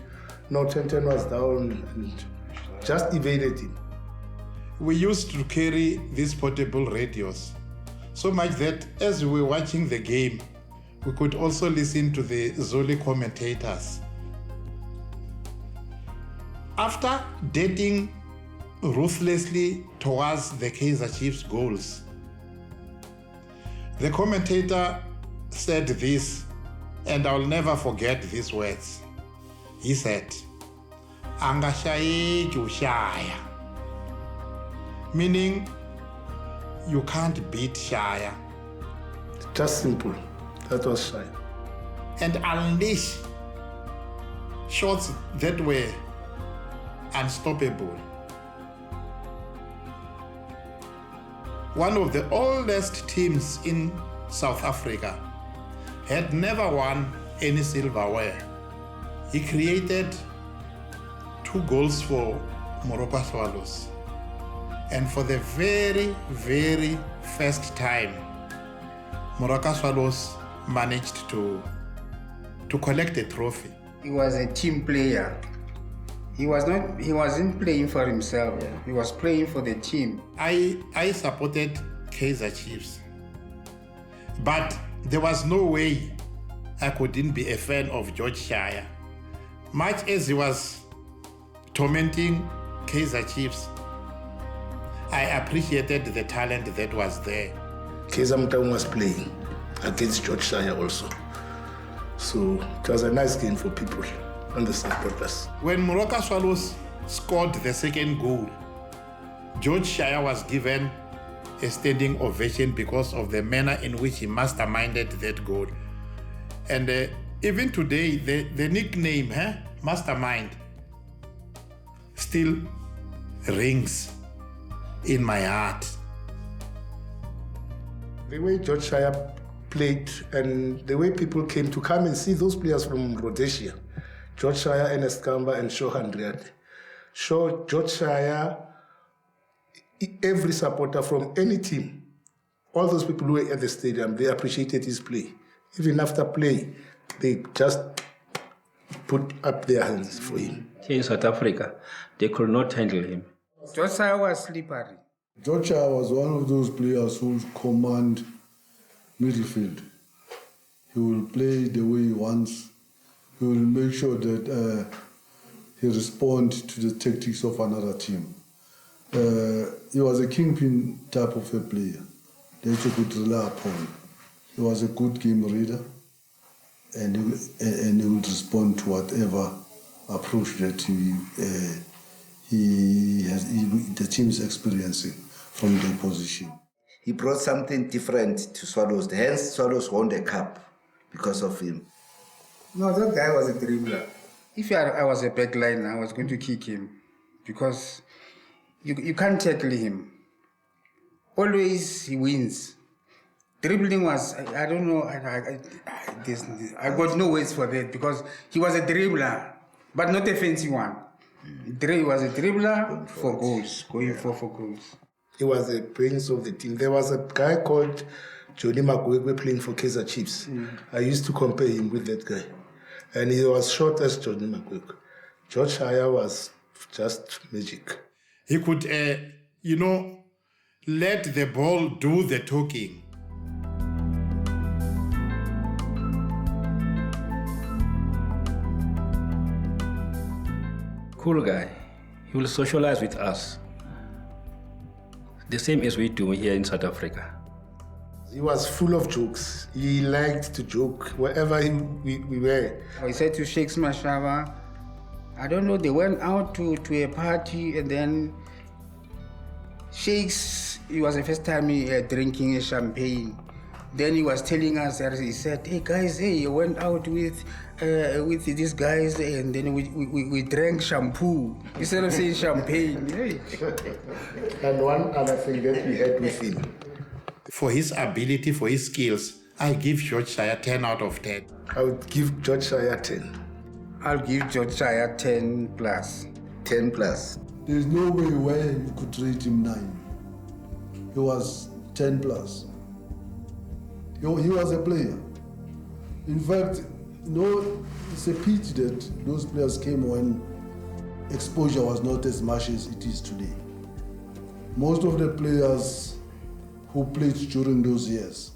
no, 10-10 was down and just evaded him. We used to carry these portable radios, so much that as we were watching the game, we could also listen to the Zulu commentators. After dating ruthlessly towards the Kaizer Chiefs goals, the commentator said this, and I'll never forget these words. He said, "Angashayeki ushaya," meaning you can't beat Shaya. Just simple. That was Shaya. And unleash shots that were unstoppable. One of the oldest teams in South Africa had never won any silverware. He created 2 goals for Moroka Swallows. And for the very, very first time, Moroka Swallows managed to collect a trophy. He was a team player. He wasn't playing for himself. Yeah. He was playing for the team. I supported Kaizer Chiefs, but there was no way I couldn't be a fan of George Shaya. Much as he was tormenting Kaizer Chiefs, I appreciated the talent that was there. Kaizer Motaung was playing against George Shaya also. So it was a nice game for people and the supporters. When Moroka Swallows scored the second goal, George Shaya was given a standing ovation because of the manner in which he masterminded that goal. And even today, the nickname, Mastermind, still rings in my heart. The way George Shaya played and the way people came to come and see those players from Rhodesia, George Shaya, Ernest Kamba, and Shohan Riyad. George Shaya, every supporter from any team, all those people who were at the stadium, they appreciated his play. Even after play, they just put up their hands for him. Here in South Africa, they could not handle him. George Shaya was slippery. George Shaya was one of those players who command midfield. He will play the way he wants. He will make sure that he responds to the tactics of another team. He was a kingpin type of a player that you could rely upon. He was a good game reader, and he would respond to whatever approach that the team is experiencing from the position. He brought something different to Swallows. Hence, Swallows won the cup because of him. No, that guy was a dribbler. If I was a backline, I was going to kick him because you can't tackle him. Always he wins. Dribbling was, I don't know, I got no words for that because he was a dribbler, but not a fancy one. He was a dribbler for goals, going for goals. He was the brains of the team. There was a guy called Johnny Makwekwe playing for Kaizer Chiefs. I used to compare him with that guy. And he was short as Johnny Makwekwe. George Shaya was just magic. He could, let the ball do the talking. Cool guy. He will socialize with us. The same as we do here in South Africa. He was full of jokes. He liked to joke wherever we were. I said to Shakes Mashava, I don't know, they went out to a party and then Shakes, it was the first time drinking a champagne. Then he was telling us, he said, hey guys, he went out with these guys and then we drank shampoo instead of saying champagne. Hey. And one other thing that we had with him. For his ability, for his skills, I give George Shaya 10 out of 10. I would give George Shaya 10. I'll give George Shaya 10 plus. 10 plus. There's no way where you could rate him 9. He was 10 plus. He was a player. In fact, it's a pity that those players came when exposure was not as much as it is today. Most of the players who played during those years,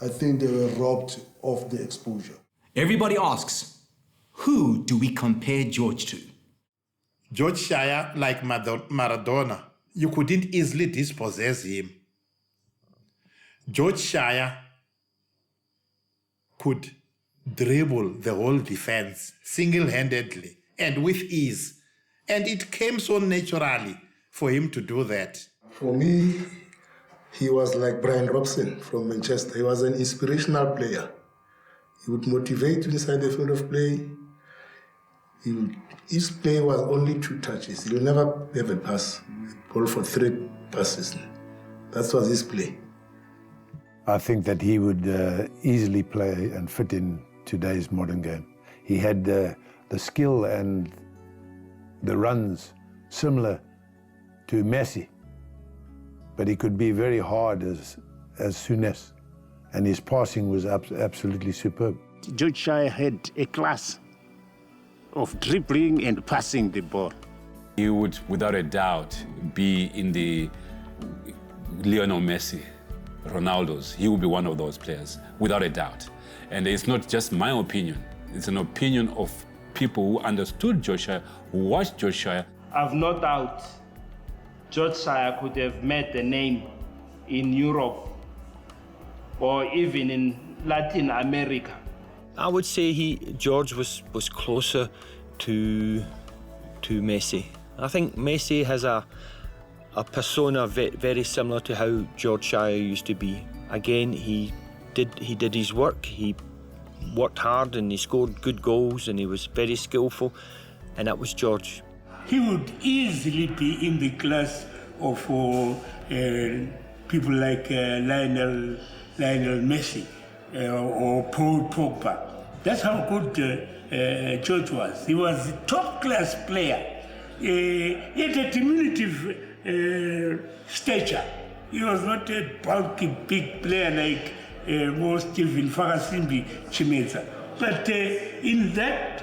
I think they were robbed of the exposure. Everybody asks, who do we compare George to? George Shaya, like Maradona, you couldn't easily dispossess him. George Shaya could dribble the whole defense single-handedly and with ease. And it came so naturally for him to do that. For me, he was like Brian Robson from Manchester. He was an inspirational player. He would motivate inside the field of play. His play was only 2 touches. He would never have a pass. Ball for 3 passes. That was his play. I think that he would easily play and fit in today's modern game. He had the skill and the runs similar to Messi, but he could be very hard as Souness, and his passing was absolutely superb. George Shaya had a class of dribbling and passing the ball. He would, without a doubt, be in the Lionel Messi, Ronaldo's. He would be one of those players, without a doubt. And it's not just my opinion. It's an opinion of people who understood George Shaya, who watched George Shaya. I've no doubt George Shaya could have made a name in Europe or even in Latin America. I would say George was closer to Messi. I think Messi has a persona very similar to how George Shaya used to be. Again, he did his work. He worked hard and he scored good goals and he was very skillful, and that was George. He would easily be in the class of people like Lionel Messi or Paul Pogba. That's how good George was. He was a top-class player. Yet a diminutive stature. He was not a bulky, big player like most Stephen Fagasimbi Chimeza. But in that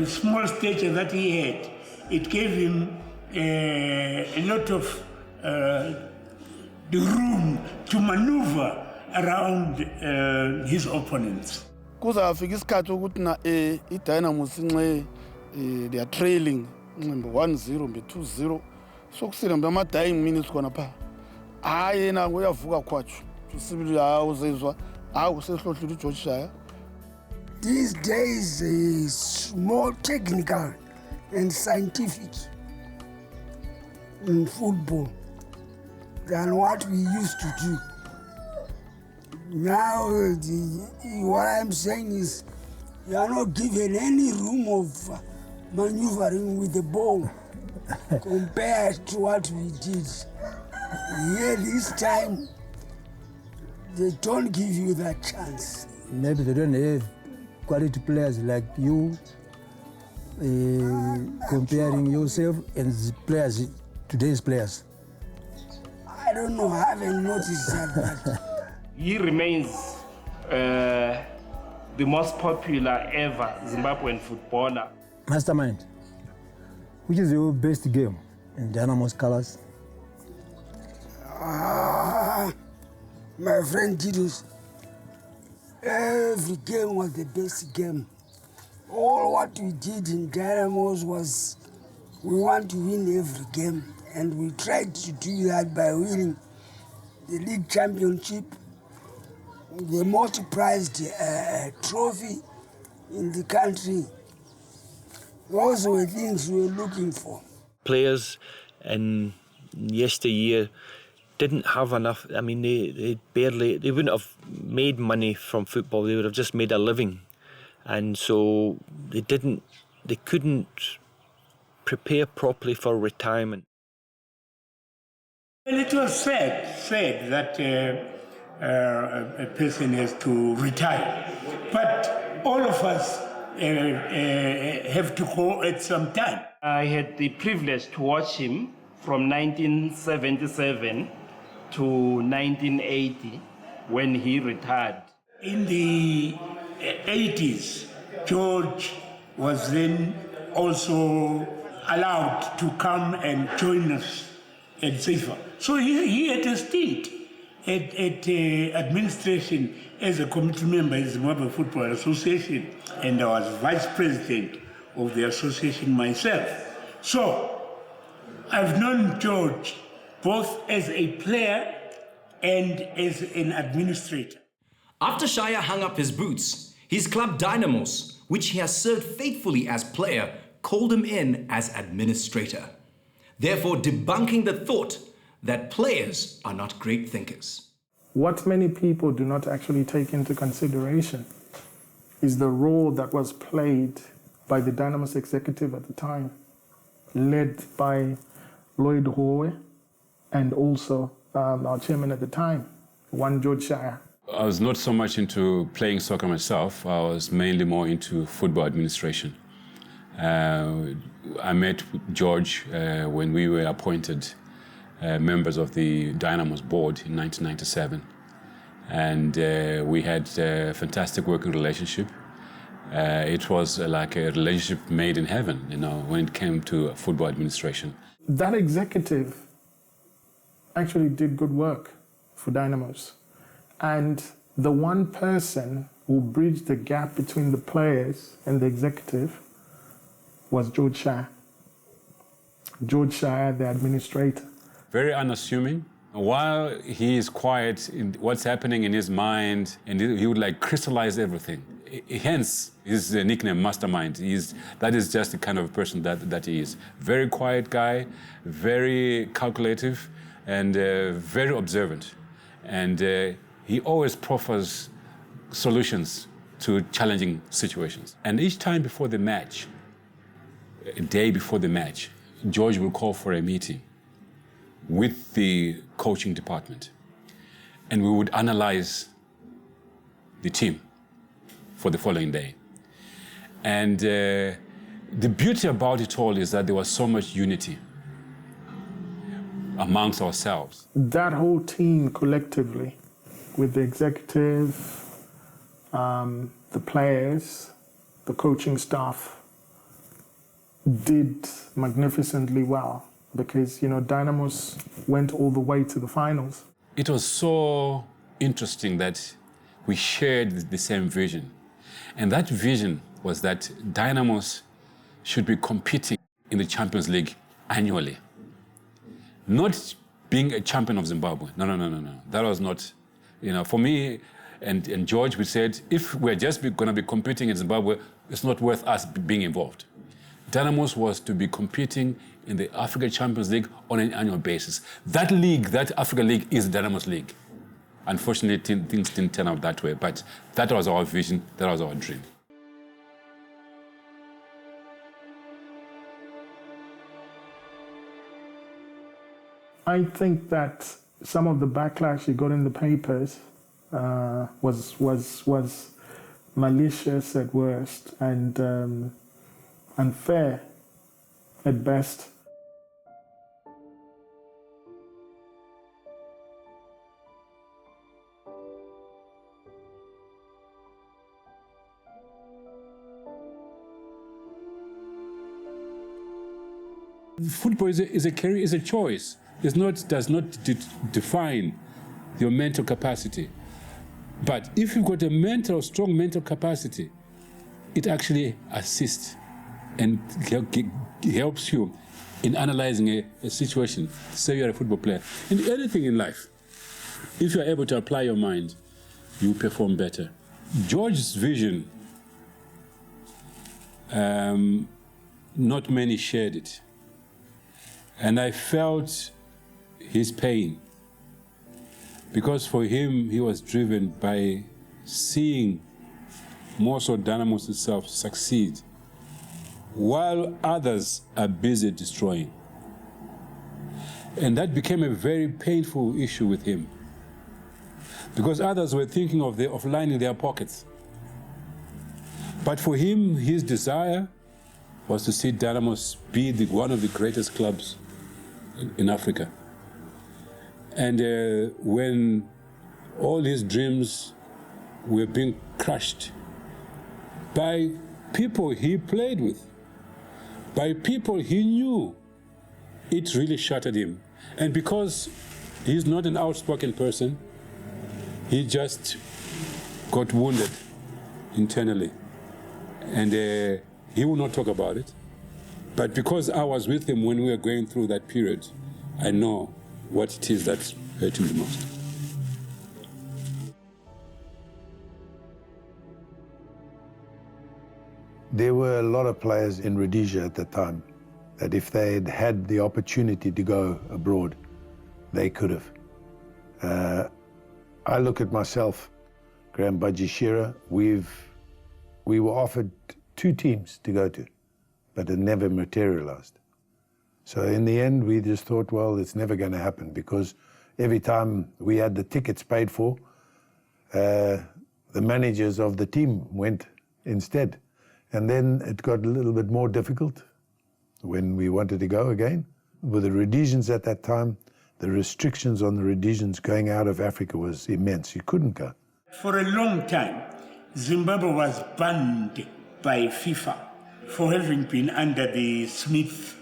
small stature that he had, it gave him a lot of the room to maneuver around his opponents. Kuzafika isikhathi ukuthi na iDynamos nxe they are trailing 1-0 mbe 2-0 sokusina mbe ama dying minutes khona pha hayi yena uyavuka khwatshu sibili uzezwa usehlohlile uGeorge Shaya. These days is more technical and scientific in football than what we used to do. Now, what I'm saying is, you are not given any room of maneuvering with the ball compared to what we did. Here, this time, they don't give you that chance. Maybe they don't have quality players like you, comparing yourself and the players, today's players. I don't know, I haven't noticed that. He remains the most popular ever Zimbabwean footballer. Mastermind, which is your best game in Dynamo's colours? My friend Didos, every game was the best game. All what we did in Dynamos was we want to win every game, and we tried to do that by winning the league championship, the most prized trophy in the country. Those were things we were looking for. Players in yesteryear didn't have enough. I mean, they wouldn't have made money from football. They would have just made a living, and so they couldn't prepare properly for retirement. Well, it was said that a person has to retire, but all of us have to go at some time. I had the privilege to watch him from 1977 to 1980 when he retired. In the 80s, George was then also allowed to come and join us at FIFA. So he had a stint at administration as a committee member in the Zimbabwe Football Association, and I was vice president of the association myself. So I've known George both as a player and as an administrator. After Shaya hung up his boots, his club Dynamos, which he has served faithfully as player, called him in as administrator, therefore debunking the thought that players are not great thinkers. What many people do not actually take into consideration is the role that was played by the Dynamos executive at the time, led by Lloyd Howe and also our chairman at the time, one George Shaya. I was not so much into playing soccer myself. I was mainly more into football administration. I met George when we were appointed members of the Dynamos board in 1997. And we had a fantastic working relationship. It was like a relationship made in heaven, you know, when it came to football administration. That executive actually did good work for Dynamos. And the one person who bridged the gap between the players and the executive was George Shaya. George Shaya, the administrator. Very unassuming. While he is quiet in what's happening in his mind, and he would like crystallize everything. Hence his nickname, Mastermind. That is just the kind of person that he is. Very quiet guy, very calculative, and very observant. And he always proffers solutions to challenging situations. And each time before the match, a day before the match, George will call for a meeting with the coaching department, and we would analyze the team for the following day. And the beauty about it all is that there was so much unity amongst ourselves. That whole team collectively, with the executive, the players, the coaching staff, did magnificently well. Because, Dynamos went all the way to the finals. It was so interesting that we shared the same vision. And that vision was that Dynamos should be competing in the Champions League annually. Not being a champion of Zimbabwe. No. That was not, for me and George, we said, if we're just going to be competing in Zimbabwe, it's not worth us being involved. Dynamos was to be competing in the Africa Champions League on an annual basis. That league, that Africa League, is the Dynamos League. Unfortunately, things didn't turn out that way, but that was our vision, that was our dream. I think that some of the backlash he got in the papers was malicious at worst and unfair at best. Football is a career, is a choice. Does not define your mental capacity. But if you've got a strong mental capacity, it actually assists and helps you in analyzing a situation. Say you're a football player. In anything in life, if you're able to apply your mind, you perform better. George's vision, not many shared it. And I felt his pain, because for him, he was driven by seeing more so Dynamos itself succeed, while others are busy destroying. And that became a very painful issue with him, because others were thinking of lining their pockets. But for him, his desire was to see Dynamos be one of the greatest clubs in Africa. And when all his dreams were being crushed by people he played with, by people he knew, it really shattered him. And because he's not an outspoken person, he just got wounded internally. And he will not talk about it. But because I was with him when we were going through that period, I know what it is that hurt him the most. There were a lot of players in Rhodesia at the time that if they had had the opportunity to go abroad, they could have. I look at myself, Graham Bajishira, we were offered 2 teams to go to, but it never materialized. So in the end, we just thought, well, it's never going to happen, because every time we had the tickets paid for, the managers of the team went instead. And then it got a little bit more difficult when we wanted to go again. With the Rhodesians at that time, the restrictions on the Rhodesians going out of Africa was immense. You couldn't go. For a long time, Zimbabwe was banned by FIFA for having been under the Smith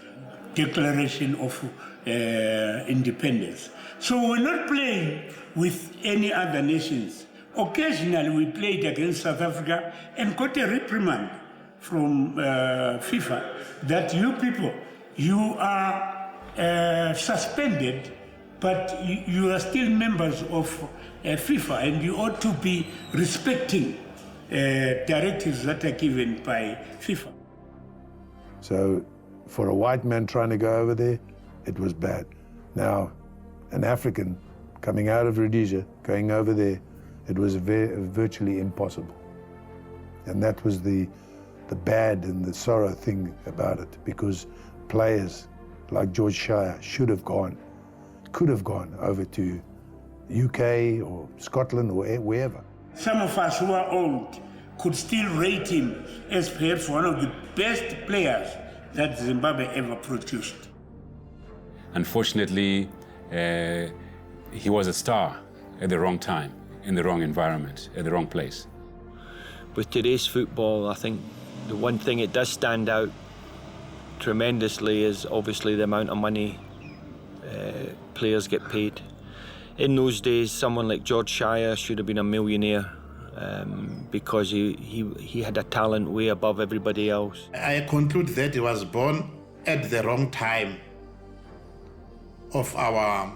Declaration of Independence. So we're not playing with any other nations. Occasionally we played against South Africa and got a reprimand from FIFA that you people, you are suspended, but you are still members of FIFA and you ought to be respecting directives that are given by FIFA. So for a white man trying to go over there, it was bad. Now, an African coming out of Rhodesia, going over there, it was virtually impossible. And that was the bad and the sorrow thing about it, because players like George Shaya should have gone, could have gone over to UK or Scotland or wherever. Some of us who are old could still rate him as perhaps one of the best players that Zimbabwe ever produced. Unfortunately, he was a star at the wrong time, in the wrong environment, at the wrong place. With today's football, I think the one thing it does stand out tremendously is obviously the amount of money players get paid. In those days, someone like George Shaya should have been a millionaire because he had a talent way above everybody else. I conclude that he was born at the wrong time of our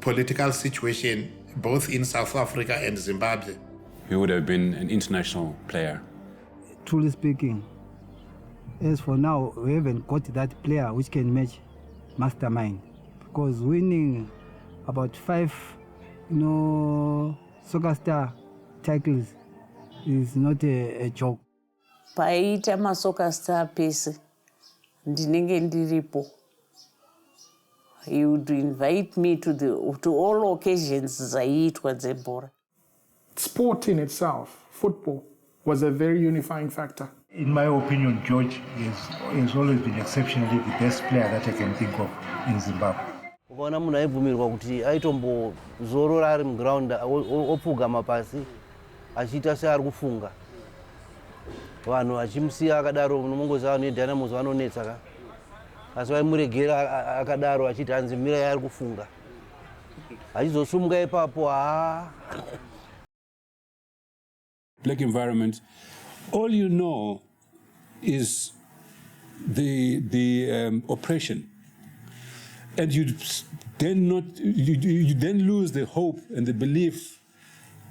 political situation, both in South Africa and Zimbabwe. He would have been an international player. Truly speaking, as for now, we haven't got that player which can match Mastermind, because winning about 5, soccer star titles is not a joke. Paita masoka star pese, ndinenge ndiripo. He would invite me to all occasions zaiitwa dzebhora. Sport in itself, football, was a very unifying factor. In my opinion, George has always been exceptionally the best player that I can think of in Zimbabwe. Ukaona munhu aibvumirwa kuti aitombozorora ari muground opfugama pasi achiita seari kufunga. Vanhu vachimusiya akadaro unomongoziva nedynamos vanonetsa ka. Asi vaimuregera akadaro achiti hanzi mirai ari kufunga. Achizosumuka ipapo Black environment, all you know is the oppression. And you then lose the hope and the belief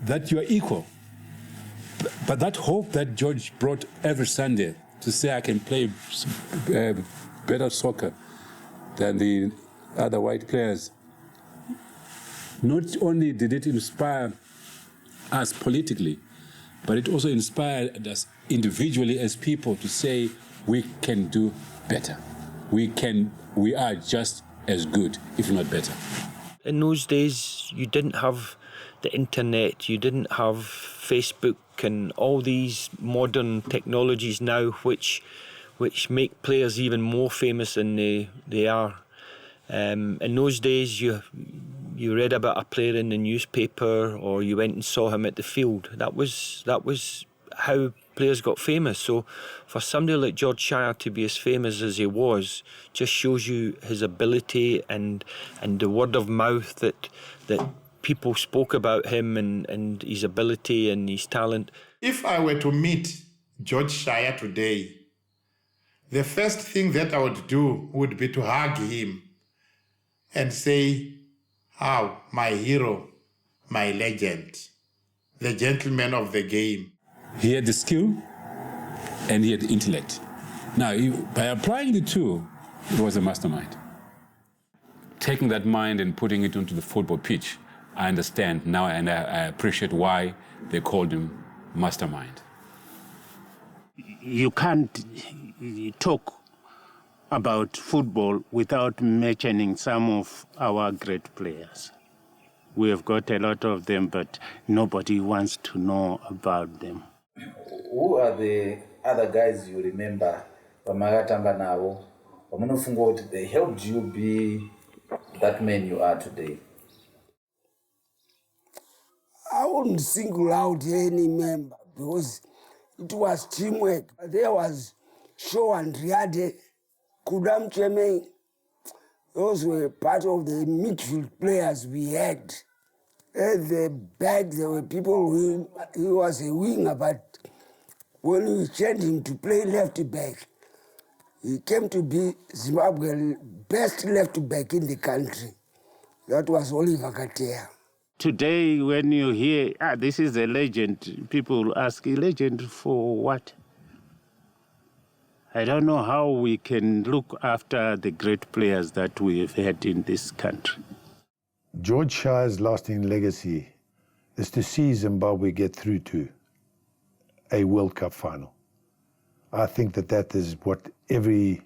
that you are equal. But that hope that George brought every Sunday to say I can play better soccer than the other white players, not only did it inspire us politically, but it also inspired us individually as people to say we can do better. We are just as good, if not better. In those days, you didn't have the internet, you didn't have Facebook and all these modern technologies now which make players even more famous than they are. In those days, you read about a player in the newspaper or you went and saw him at the field. That was how players got famous. So for somebody like George Shaya to be as famous as he was just shows you his ability and the word of mouth that people spoke about him and his ability and his talent. If I were to meet George Shaya today, the first thing that I would do would be to hug him and say, "How, my hero, my legend, the gentleman of the game." He had the skill and he had the intellect. Now, by applying the two, it was a mastermind. Taking that mind and putting it onto the football pitch, I understand now and I appreciate why they called him Mastermind. You can't talk about football without mentioning some of our great players. We have got a lot of them, but nobody wants to know about them. Who are the other guys you remember pamakatamba navo pamunofunga kuti they helped you be that man you are today? I wouldn't single out any member because it was teamwork. There was Shaw and Riade, Kudam Cheme. Those were part of the midfield players we had At the back, there were people he was a winger, but when we changed him to play left back, he came to be Zimbabwe's best left back in the country. That was Oliver Katea. Today, when you hear, this is a legend, people ask, a legend for what? I don't know how we can look after the great players that we've had in this country. George Shaya's lasting legacy is to see Zimbabwe get through to a World Cup final. I think that is what every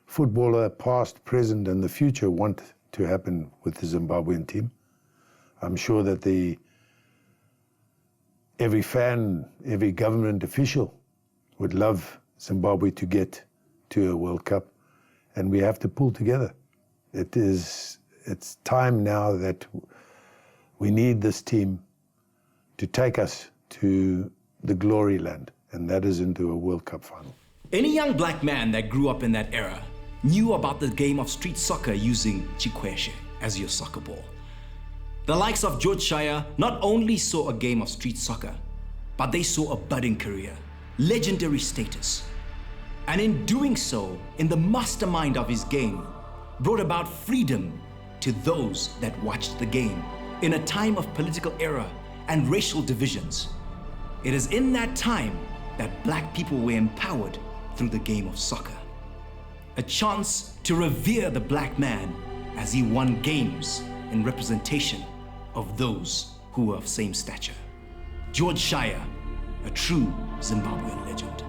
footballer, past, present, and the future want to happen with the Zimbabwean team. I'm sure that every fan, every government official would love Zimbabwe to get to a World Cup, and we have to pull together. It's time now that we need this team to take us to the glory land, and that is into a World Cup final. Any young black man that grew up in that era knew about the game of street soccer using chikweshe as your soccer ball. The likes of George Shaya not only saw a game of street soccer, but they saw a budding career, legendary status. And in doing so, in the mastermind of his game, brought about freedom to those that watched the game in a time of political error and racial divisions. It is in that time that black people were empowered through the game of soccer. A chance to revere the black man as he won games in representation of those who were of same stature. George Shaya, a true Zimbabwean legend.